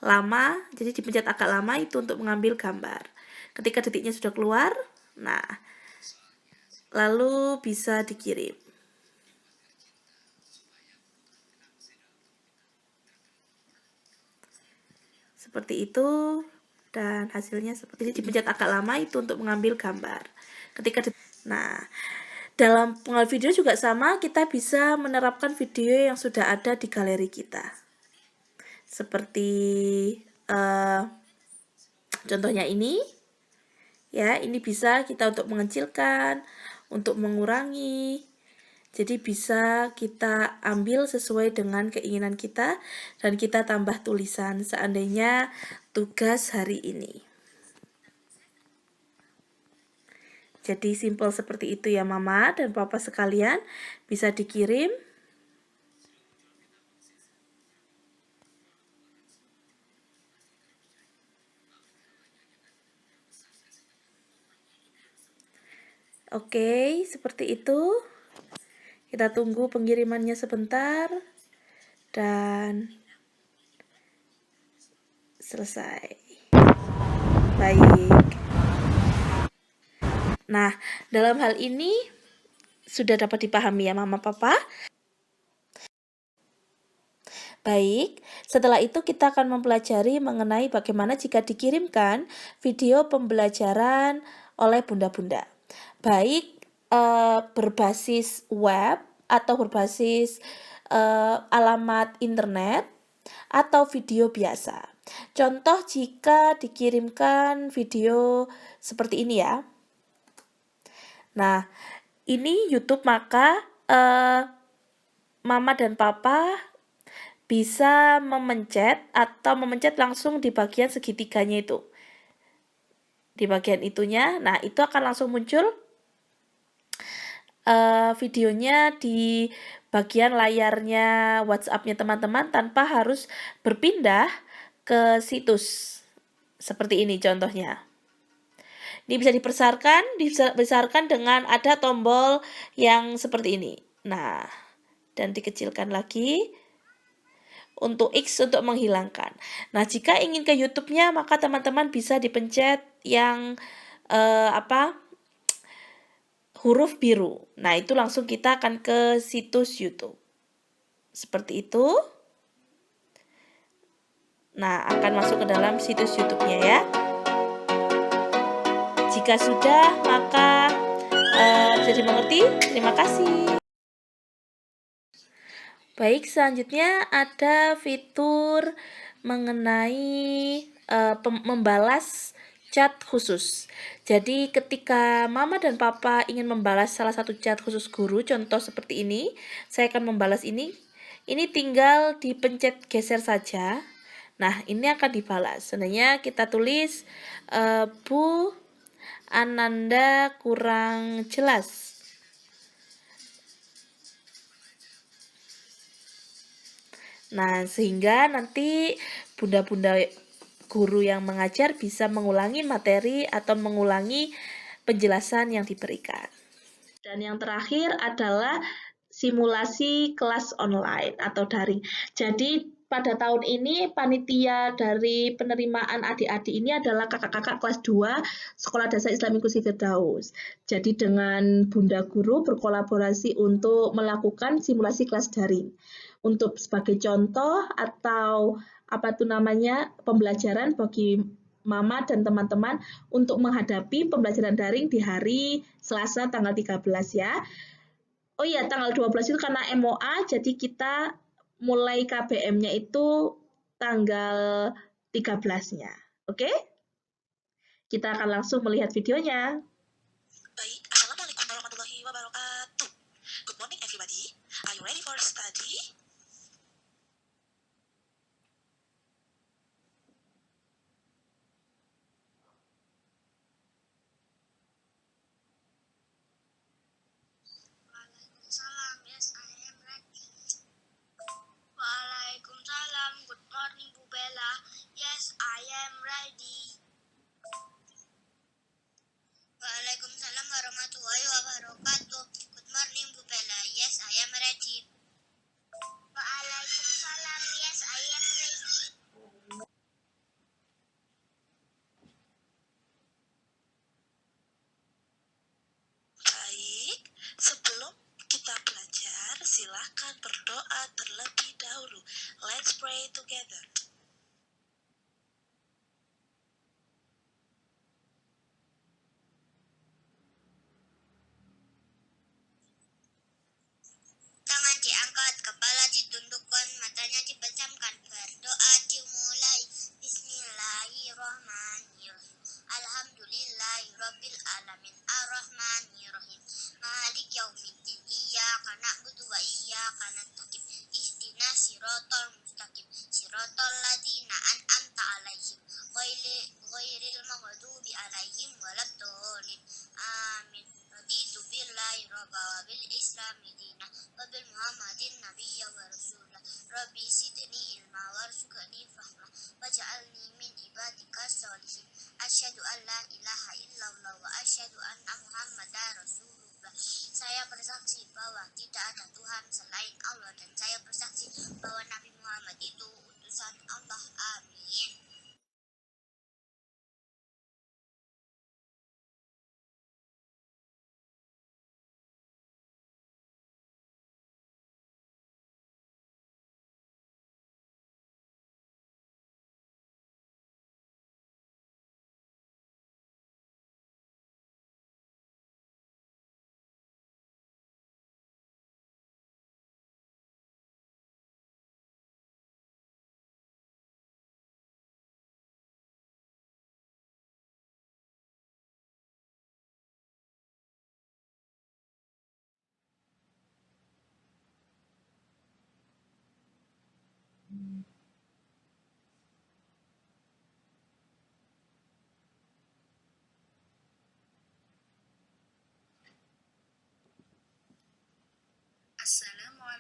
Lama, jadi dipencet agak lama itu untuk mengambil gambar. Ketika detiknya sudah keluar, nah, lalu bisa dikirim. Seperti itu, dan hasilnya seperti ini. Dipencet agak lama itu untuk mengambil gambar. Nah, dalam pengambil video juga sama, kita bisa menerapkan video yang sudah ada di galeri kita. Seperti contohnya ini. Ya, ini bisa kita untuk mengecilkan, untuk mengurangi. Jadi bisa kita ambil sesuai dengan keinginan kita dan kita tambah tulisan seandainya tugas hari ini. Jadi simpel seperti itu ya Mama dan Papa sekalian, bisa dikirim. Oke, seperti itu. Kita tunggu pengirimannya sebentar dan selesai. Baik. Nah, dalam hal ini sudah dapat dipahami ya Mama Papa? Baik, setelah itu kita akan mempelajari mengenai bagaimana jika dikirimkan video pembelajaran oleh bunda-bunda. Baik berbasis web atau berbasis alamat internet atau video biasa. Contoh jika dikirimkan video seperti ini ya. Nah, ini YouTube maka Mama dan Papa bisa memencet atau memencet langsung di bagian segitiganya itu. Di bagian itunya, nah itu akan langsung muncul videonya di bagian layarnya WhatsApp-nya teman-teman tanpa harus berpindah ke situs. Seperti ini contohnya. Ini bisa dibesarkan dengan ada tombol yang seperti ini. Nah, dan dikecilkan lagi untuk X untuk menghilangkan. Nah, jika ingin ke YouTube-nya maka teman-teman bisa dipencet yang huruf biru. Nah, itu langsung kita akan ke situs YouTube. Seperti itu. Nah, akan masuk ke dalam situs YouTube-nya ya. Jika sudah, maka bisa dimengerti. Terima kasih. Baik, selanjutnya ada fitur mengenai membalas chat khusus. Jadi ketika mama dan papa ingin membalas salah satu chat khusus guru, contoh seperti ini, saya akan membalas ini. Ini tinggal dipencet geser saja. Nah, ini akan dibalas. Sebenarnya kita tulis Bu Ananda kurang jelas. Nah, sehingga nanti bunda-bunda guru yang mengajar bisa mengulangi materi atau mengulangi penjelasan yang diberikan. Dan yang terakhir adalah simulasi kelas online atau daring. Jadi pada tahun ini panitia dari penerimaan adik-adik ini adalah kakak-kakak kelas 2 Sekolah Dasar Islam Inklusif Firdaus. Jadi dengan Bunda Guru berkolaborasi untuk melakukan simulasi kelas daring. Untuk sebagai contoh atau pembelajaran bagi mama dan teman-teman untuk menghadapi pembelajaran daring di hari Selasa tanggal 13 ya. Oh iya, tanggal 12 itu karena MOA, jadi kita mulai KBM-nya itu tanggal 13-nya. Oke? Kita akan langsung melihat videonya. Baik, Assalamualaikum warahmatullahi wabarakatuh. Good morning everybody. Are you ready for study? Waalaikumsalam, yes I am ready. Waalaikumsalam, good morning Bu Bella. Yes I am ready. Waalaikumsalam warahmatullahi wabarakatuh. Good morning Bu Bella. Yes I am ready. Waalaikumsalam, yes I am ready. Baik, sebelum kita belajar, silakan berdoa terlebih dahulu. Let's pray together. Tangan diangkat, kepala ditundukkan, matanya dipejamkan. Berdoa dimulai. Bismillahirrahmanirrahim. Alhamdulillahirabbil alamin. Arrahmanirrahim. Malik yaumiddin. Iyyaka na'budu wa iyyaka nasta'in. Ihdinas siratal mustaqim. Siratal ladzina an'amta 'alaihim ghairil maghdubi 'alaihim waladdallin. Amin. Raditu billahi rabba wa bil islami dina wa bil muhammadin nabiyya wa rasulah. Rabbi zidni ilma warzuqni fahma waj'alni min ibadika sholihin. Asyhadu an la ilaha illallah wa asyhadu anna muhammadar rasulullah. Saya bersaksi bahwa tidak ada Tuhan selain Allah dan saya bersaksi bahwa Nabi Muhammad itu utusan Allah. Amin.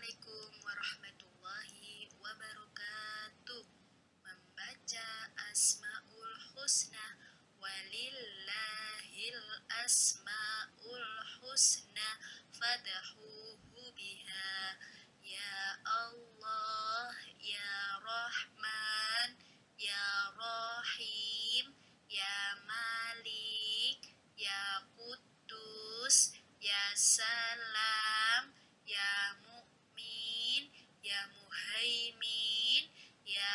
Assalamualaikum warahmatullahi wabarakatuh. Membaca Asmaul Husna. Walillahil asmaul husna fad'uhu biha. Ya Allah, ya Rahman, ya Rahim, ya Malik, ya Quddus, ya Salam, ya Mu'min, ya Muhaimin, ya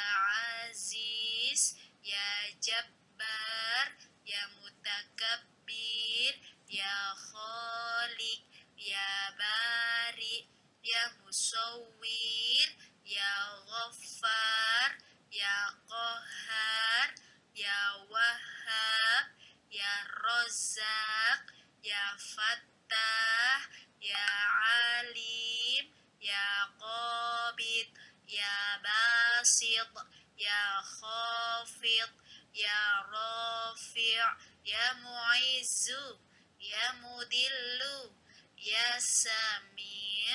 Aziz, ya Jabbar, ya Mutakabbir, ya Khaliq, ya Bari, ya Musawwir, ya Ghaffar, ya Qahhar, ya Wahhab, ya Razzaq, ya Fattah, ya Alim, ya Qabid, ya Basit, ya Khafid, ya Rafi', ya Mu'izzu, ya Mudillu, ya Sami',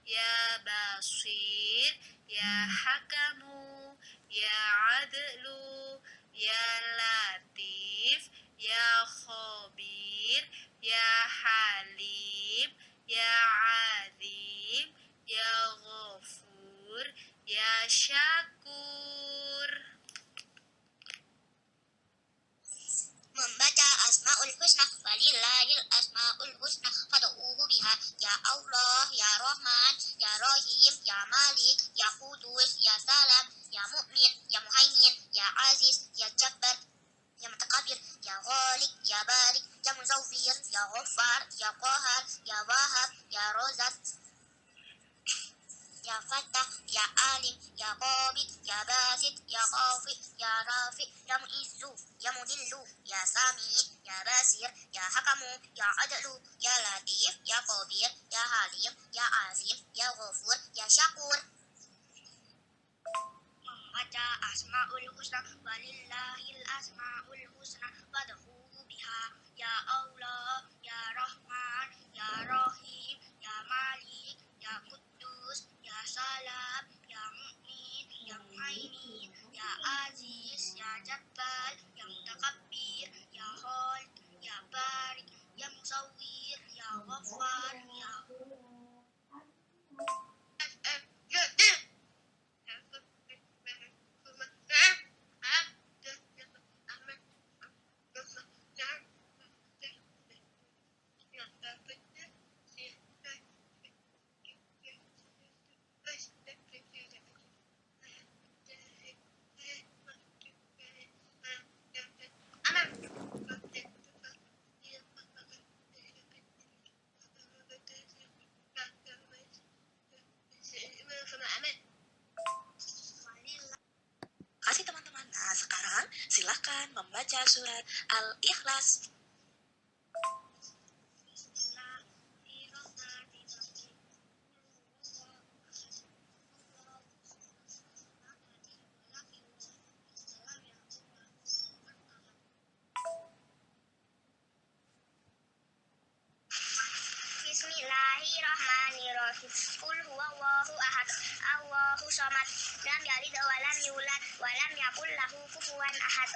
ya Basir, ya Hakamu, ya Adlu, ya Latif, ya Khabir, ya Halim, ya Azim, ya Ghafur, ya Syakur. Membaca Asmaul Husna. Walillahil asmaul husna fad'uhu biha. Ya Allah, ya Rahman, ya Rahim, ya Malik, ya Qudus, ya Salam, ya Mu'min, ya Muhaimin, ya Aziz, ya Jabbar, ya Mutakabir, ya Khaliq, ya Barik, ya Muzawwir, ya Ghaffar, ya Qahhar, ya Wahhab, ya Razzaq, ya Fattah, ya Alim, ya Qabid, ya Basit, ya Khafid, ya Rafi, ya Mu'izzu, ya Mudillu, ya Sami, ya Basir, ya Hakamu, ya Adlu, ya Latif, ya Khabir, ya Halim, ya Azim, ya Ghafur, ya Syakur. Membaca Asmaul Husna. Walillahil asmaul husna fad'uhu biha. Ya Allah, ya Rahman, ya Rahim, ya Malik, ya Quddus, ya Salam, ya Mu'min, ya Muhaimin, ya Aziz, ya Jabbar, ya Mutakabbir, ya Khaliq, ya Barik, ya Musawwir, ya Ghaffar, ya Kasih teman-teman. Nah, sekarang silahkan membaca surat Al-Ikhlas. Bismillahirrahmanirrahim. Qul huwallahu ahad. Allahu samad. Lam yalid wa lam yulad wa lam yakul lahu kufuwan ahad.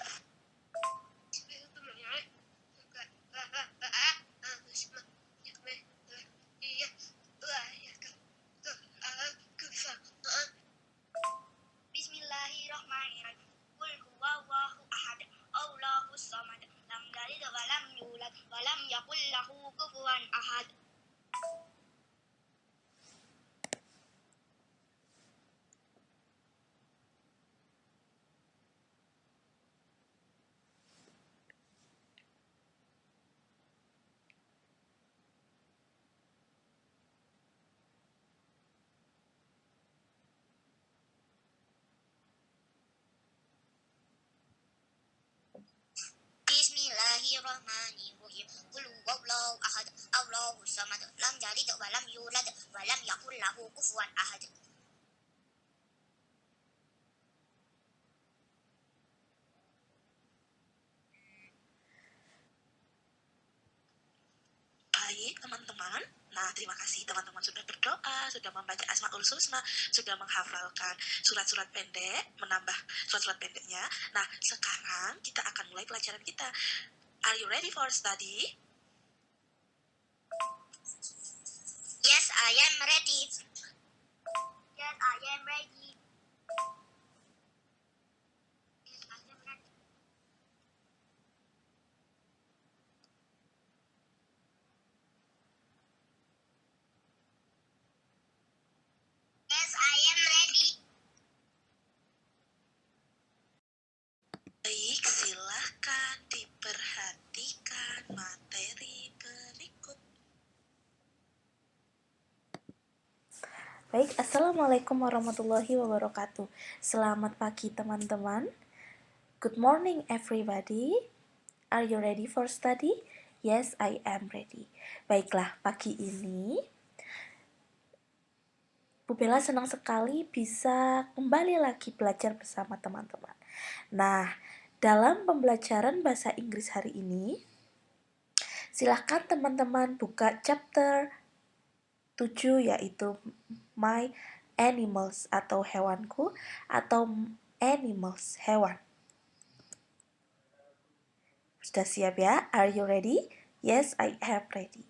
Bismillahirrahmanirrahim. Qul huwallahu ahad. Allahu samad. Lam yalid wa lam yulad wa lam yakul lahu kufuwan ahad. Bismillahirrahmanirrahim. Qul huwallahu ahad. Allahu samad. Lam yalid wa lam yulad wa lam yakul lahu kufuwan ahad. Baik, teman-teman. teman-teman. Nah, terima kasih teman-teman sudah berdoa, sudah membaca Asmaul Husna, sudah menghafalkan surat-surat pendek, menambah surat-surat pendeknya. Nah, sekarang kita akan mulai pelajaran kita. Are you ready for study? Yes, I am ready. Yes, I am ready. Yes, I am ready. Yes, I am ready. Baik, silahkan diperhatikan materi berikut. Baik, Assalamualaikum warahmatullahi wabarakatuh. Selamat pagi teman-teman. Good morning everybody. Are you ready for study? Yes, I am ready. Baiklah, pagi ini Bu Bella senang sekali bisa kembali lagi belajar bersama teman-teman. Nah, dalam pembelajaran bahasa Inggris hari ini, silahkan teman-teman buka chapter 7 yaitu My Animals atau hewanku atau Animals, hewan. Sudah siap ya? Are you ready? Yes, I am ready.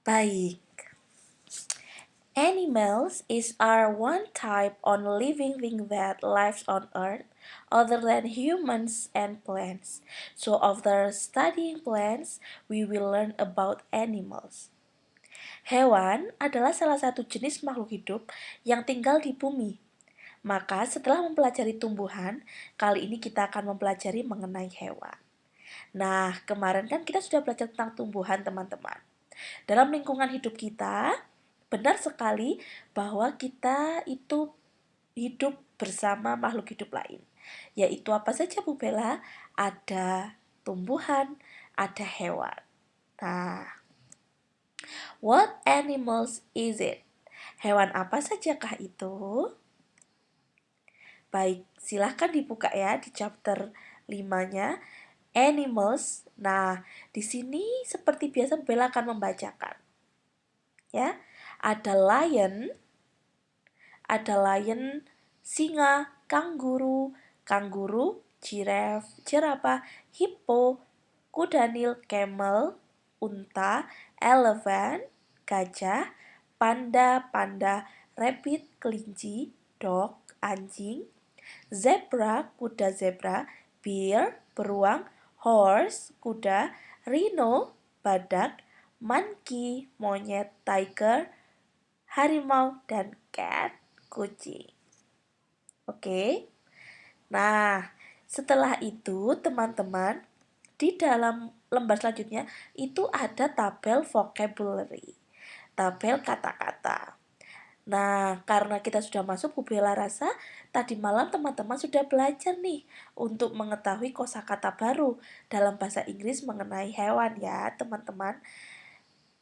Baik. Animals are one type of living thing that lives on earth other than humans and plants. So after studying plants, we will learn about animals. Hewan adalah salah satu jenis makhluk hidup yang tinggal di bumi. Maka setelah mempelajari tumbuhan, kali ini kita akan mempelajari mengenai hewan. Nah, kemarin kan kita sudah belajar tentang tumbuhan, teman-teman. Dalam lingkungan hidup kita, benar sekali bahwa kita itu hidup bersama makhluk hidup lain. Yaitu apa saja Bu Bella? Ada tumbuhan, ada hewan. Nah, what animals is it? Hewan apa sajakah itu? Baik, silahkan dibuka ya di chapter 5-nya. Animals. Nah, di sini seperti biasa Bella akan membacakan. Ya, ada lion, singa, kanguru, jerapah, hippo, kuda nil, camel, unta, elephant, gajah, panda, rabbit, kelinci, dog, anjing, zebra, kuda zebra, bear, beruang, horse, kuda, rhino, badak, monkey, monyet, tiger, harimau, dan cat, kucing. Oke. Nah, setelah itu teman-teman, di dalam lembar selanjutnya itu ada tabel vocabulary, tabel kata-kata. Nah, karena kita sudah masuk, Bu Bella rasa tadi malam teman-teman sudah belajar nih untuk mengetahui kosakata baru dalam bahasa Inggris mengenai hewan ya, teman-teman.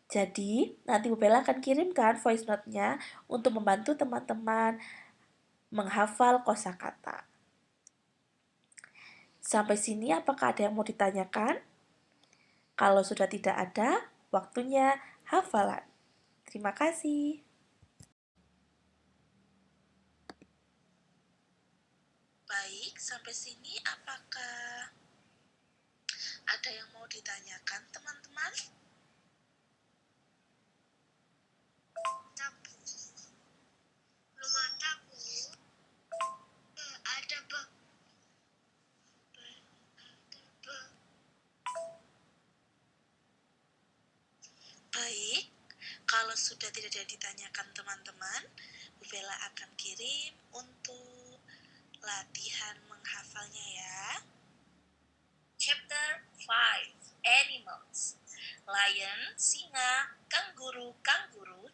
Jadi, nanti Bu Bella akan kirimkan voice note-nya untuk membantu teman-teman menghafal kosakata. Sampai sini apakah ada yang mau ditanyakan? Kalau sudah tidak ada, waktunya hafalan. Terima kasih. Baik, sampai sini apakah ada yang mau ditanyakan, teman-teman? Belum ada, Bu. Ada, Bu. Baik, kalau sudah tidak ada yang ditanyakan teman-teman, Bu Bella akan kirim untuk latihan menghafalnya ya. Chapter 5, Animals. Lion, singa, kanguru,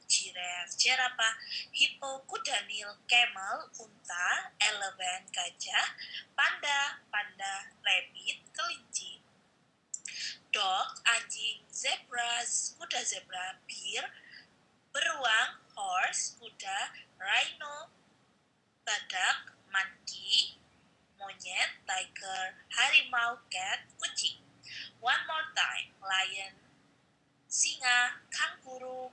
giraffe, jerapah, hippo, kuda nil, camel, unta, elephant, gajah, panda, rabbit, kelinci, dog, anjing, zebra, kuda zebra, bear, beruang, horse, kuda, rhino, badak, monkey, monyet, tiger, tiger, harimau, cat, kucing. One more time. Lion, singa, kanguru,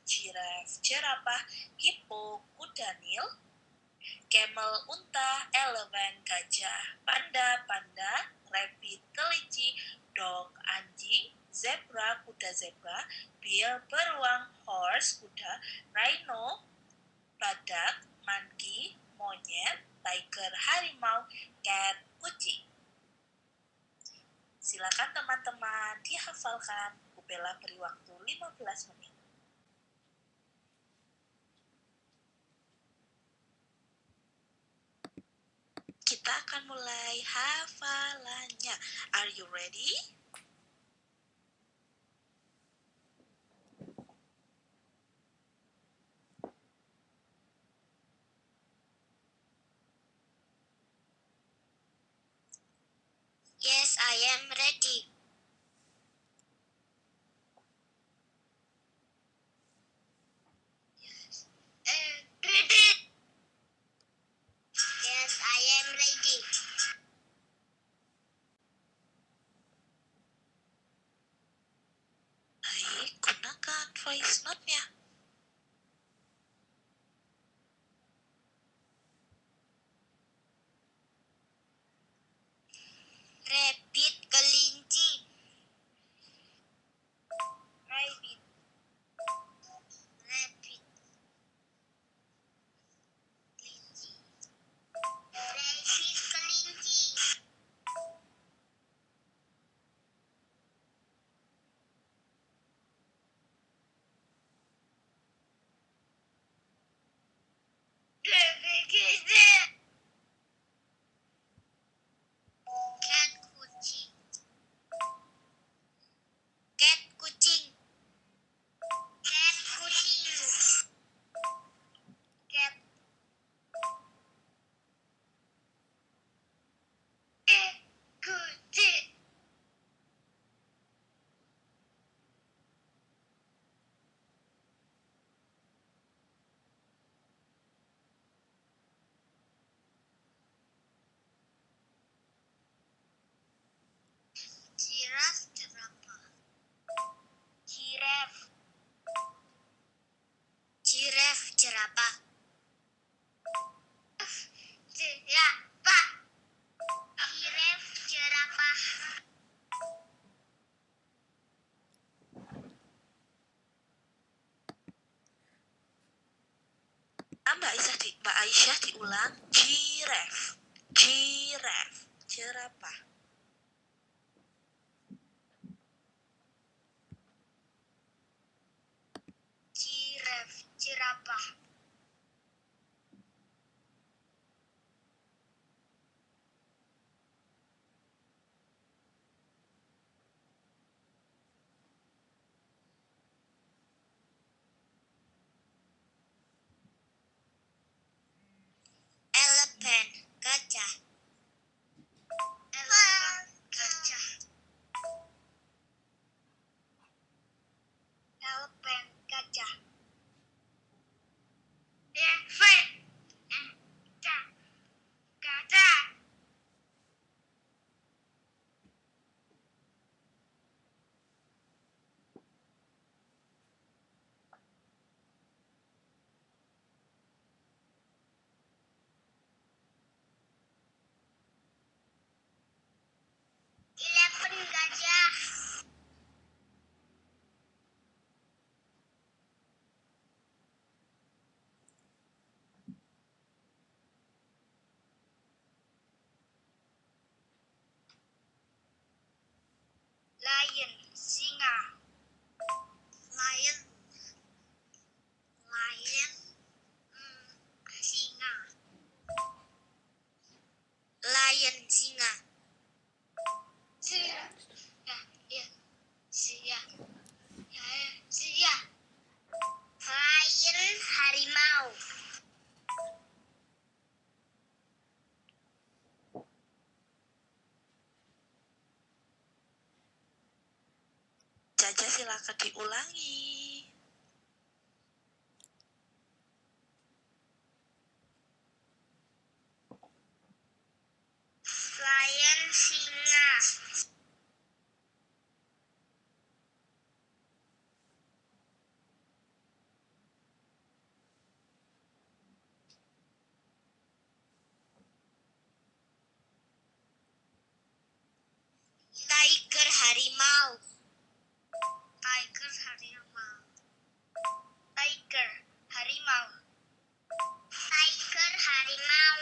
giraffe, jerapah, hippo, kuda nil, camel, unta, elephant, gajah, panda, rabbit, kelinci, dog, anjing, zebra, kuda zebra, bear, beruang, horse, kuda, rhino, badak, monkey, monyet, tiger, harimau, cat, kucing. Silakan teman-teman dihafalkan. Bu Bella beri waktu 15 menit. Kita akan mulai hafalannya. Are you ready? Yes, I am ready. Ready. Yes, I am ready. Baik, gunakan voice note-nya. Rabbit, kelinci. Rabbit. Rabbit. Kelinci. Rabbit, kelinci. Rabbit, kelinci. Cat, kucing. Cat, kucing. Cat, kucing. Cat. Kucing. Giraffe, jerapah. Giraffe. Giraffe, jerapah. Jerapah. Giraffe, jerapah. Mbak Aisyah diulang. Giraffe. Giraffe. Jerapah. Giraffe, jerapah. Elephant, gajah. Elephant, gajah. Elephant, gajah. Elephant, gajah. Elephant, gajah. Lion, singa. Lion. Lion. Singa. Lion, singa. Singa. Ya. Singa. Singa. Lion, harimau. Caca silakan diulangi. Lion. Lion, singa. Tiger, harimau. Tiger, harimau. Tiger, harimau. Tiger, harimau.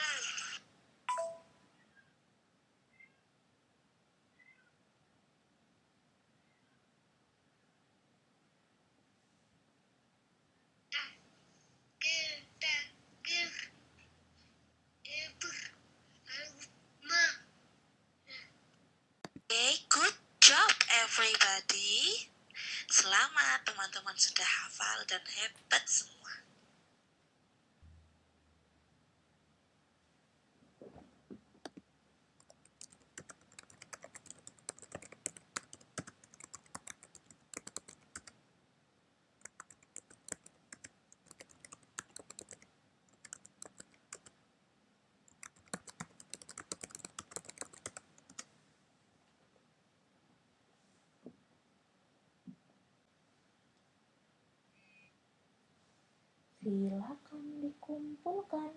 Okay, good job everybody. Selamat teman-teman sudah hafal dan hebat semua. Silakan dikumpulkan.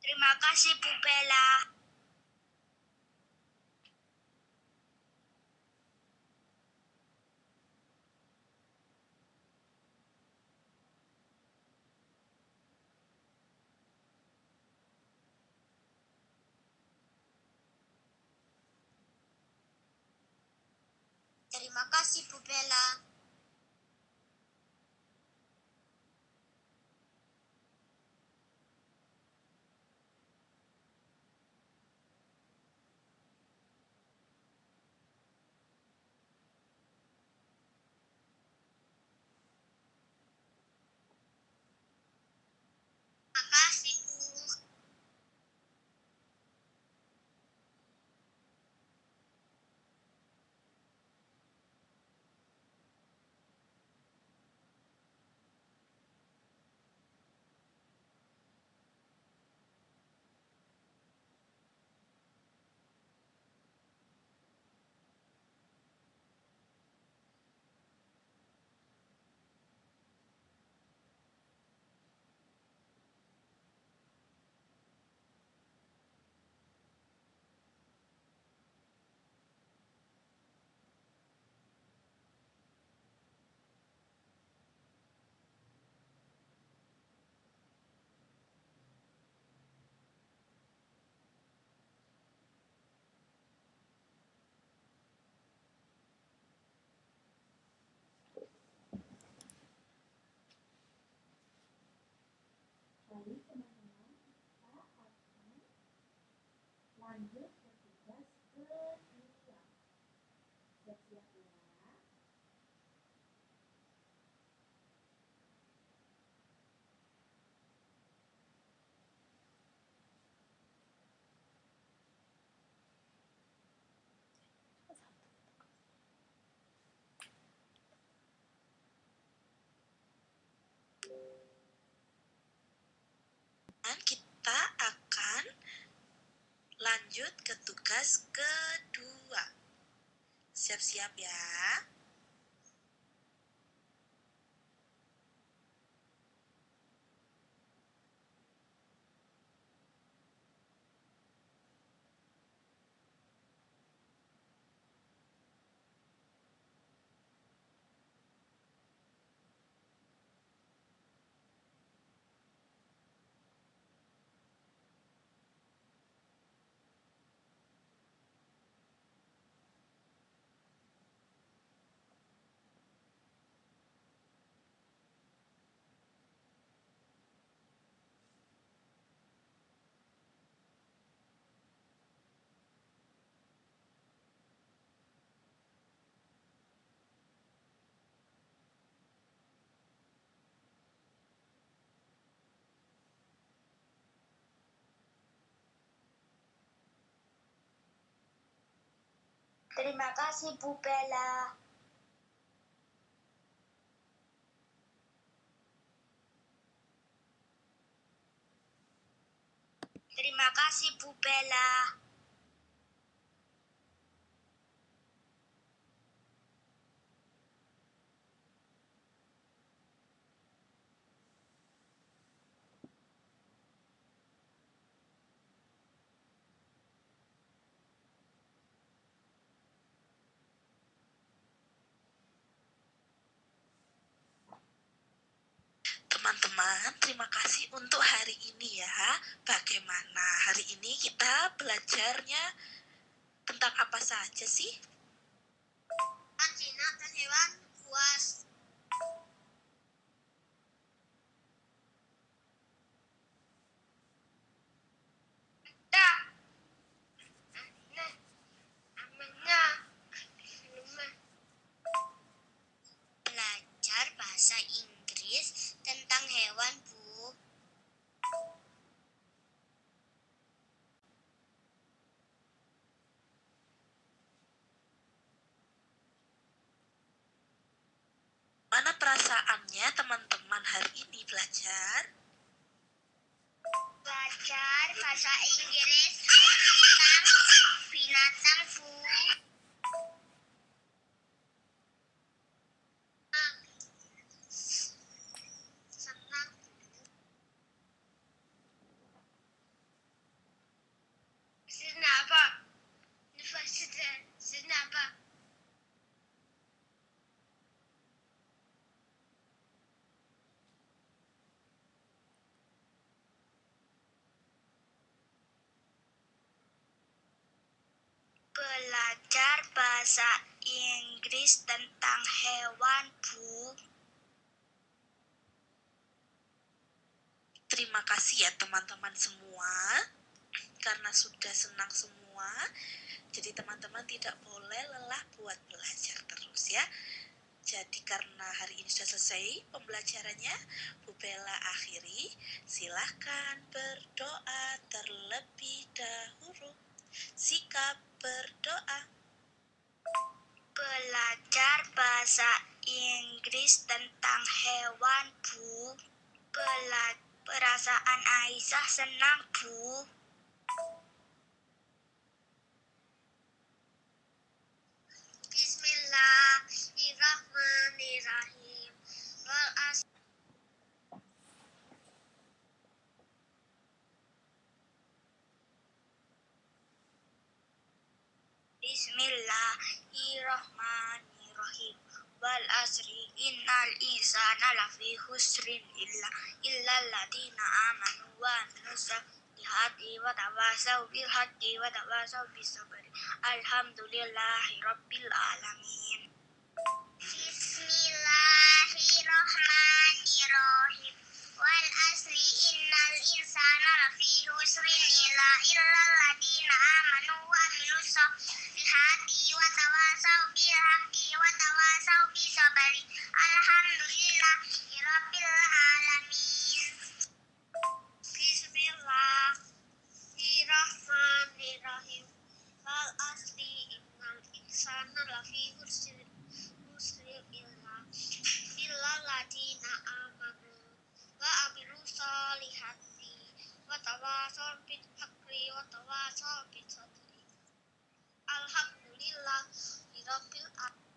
Terima kasih, Bu Bella. Terima kasih, Bu Bella. Terima kasih, Bu. Baik teman-teman, kita akan lanjut ke tugas kedua. Siap-siap ya. Dan kita akan Lanjut ke tugas kedua. Siap-siap ya. Terima kasih Bu Bella. Terima kasih Bu Bella. Teman-teman, terima kasih untuk hari ini ya. Bagaimana hari ini kita belajarnya tentang apa saja sih? Jinak dan hewan buas. Belajar bahasa Inggris tentang hewan, Bu. Mana perasaannya teman-teman hari ini belajar? Belajar bahasa Inggris tentang binatang, Bu. Senang. Kenapa? Kenapa? Belajar bahasa Inggris tentang hewan, Bu. Terima kasih ya teman-teman semua. Karena sudah senang semua, jadi teman-teman tidak boleh lelah buat belajar terus ya. Jadi karena hari ini sudah selesai pembelajarannya, Bu Bella akhiri. Silahkan berdoa terlebih dahulu. Sikap berdoa. Belajar bahasa Inggris tentang hewan, Bu. Perasaan Aisyah senang, Bu. Bismillahirrahmanirrahim. Bismillahirrahmanirrahim. Wal asri innal insana lafi khusrin illa alladziina aamanu wa amilus solihati wa tawasau bil haqqi wa tawasau bis sabri. Alhamdulillahi rabbil alamin. Bismillahirrahmanirrahim. Wal asri innal insana lafi khusrin illa alladziina aamanu wa amilus solihati wa tawasau bil haqqi wa tawasau bis sabri. Alhamdulillahi rabbil alamin. Bismillahirrahmanirrahim. Wal asri innal insana lafi khusrin illa alladziina aamanu wa amilus solihati wa tawasau bil haqqi wa tawasau sabit sadri. Alhamdulillah rabbil alamin.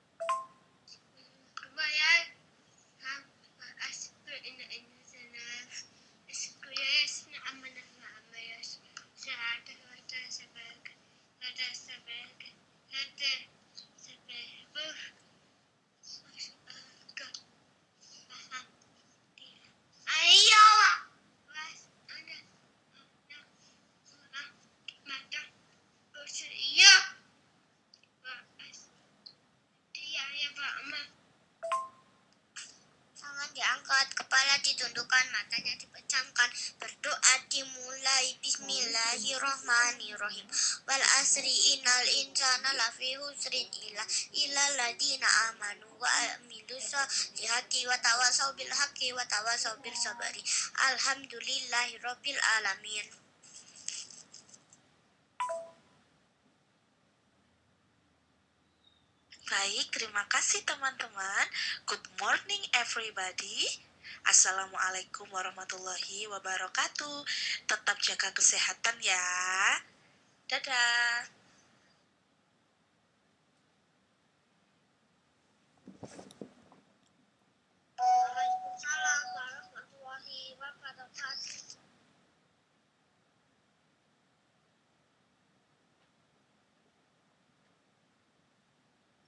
Tangan diangkat, kepala ditundukkan, matanya dipejamkan. Berdoa dimulai. Bismillahirrahmanirrahim. Wal asri innal insana lafi husrin illa ladina amanu wa amilu solihati wa tawasau bil haqqi wa tawasau bil sabri. Alhamdulillahi rabbil alamin. Baik, terima kasih teman-teman. Good morning everybody. Assalamualaikum warahmatullahi wabarakatuh. Tetap jaga kesehatan ya. Dadah. Waalaikumsalam warahmatullahi wabarakatuh.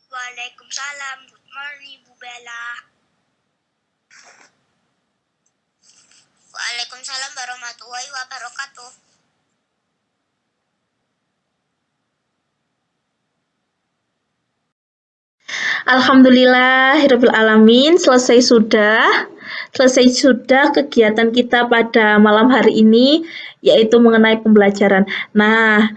Waalaikumsalam. Good morning, Bu Bella. Waalaikumsalam warahmatullahi wabarakatuh. Alhamdulillahirabbil alamin, selesai sudah kegiatan kita pada malam hari ini, yaitu mengenai pembelajaran. Nah,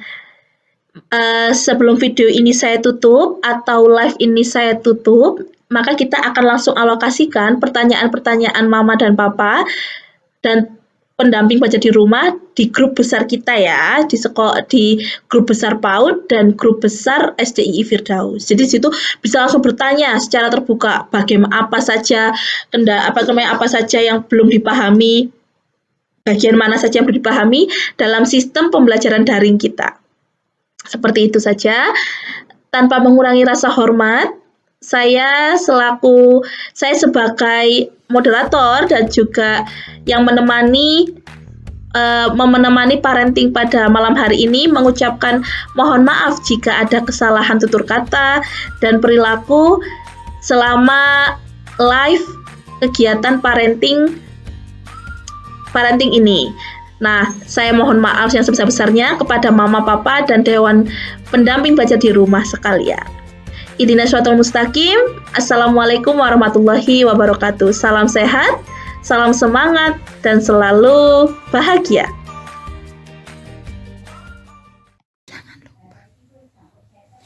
sebelum video ini saya tutup atau live ini saya tutup, maka kita akan langsung alokasikan pertanyaan-pertanyaan Mama dan Papa dan pendamping baca di rumah di grup besar kita ya, di grup besar PAUD dan grup besar SDII Firdaus. Jadi situ bisa langsung bertanya secara terbuka bagaimana apa saja yang belum dipahami, bagian mana saja yang belum dipahami dalam sistem pembelajaran daring kita. Seperti itu saja. Tanpa mengurangi rasa hormat, saya sebagai moderator dan juga yang menemani parenting pada malam hari ini mengucapkan mohon maaf jika ada kesalahan tutur kata dan perilaku selama live kegiatan parenting ini. Nah, saya mohon maaf yang sebesar-besarnya kepada Mama, Papa, dan Dewan Pendamping Baca di Rumah sekalian. Ihdinas Shiratal Mustaqim. Assalamualaikum warahmatullahi wabarakatuh. Salam sehat, salam semangat, dan selalu bahagia.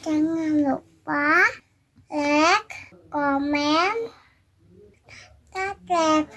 Jangan lupa like, komen, subscribe.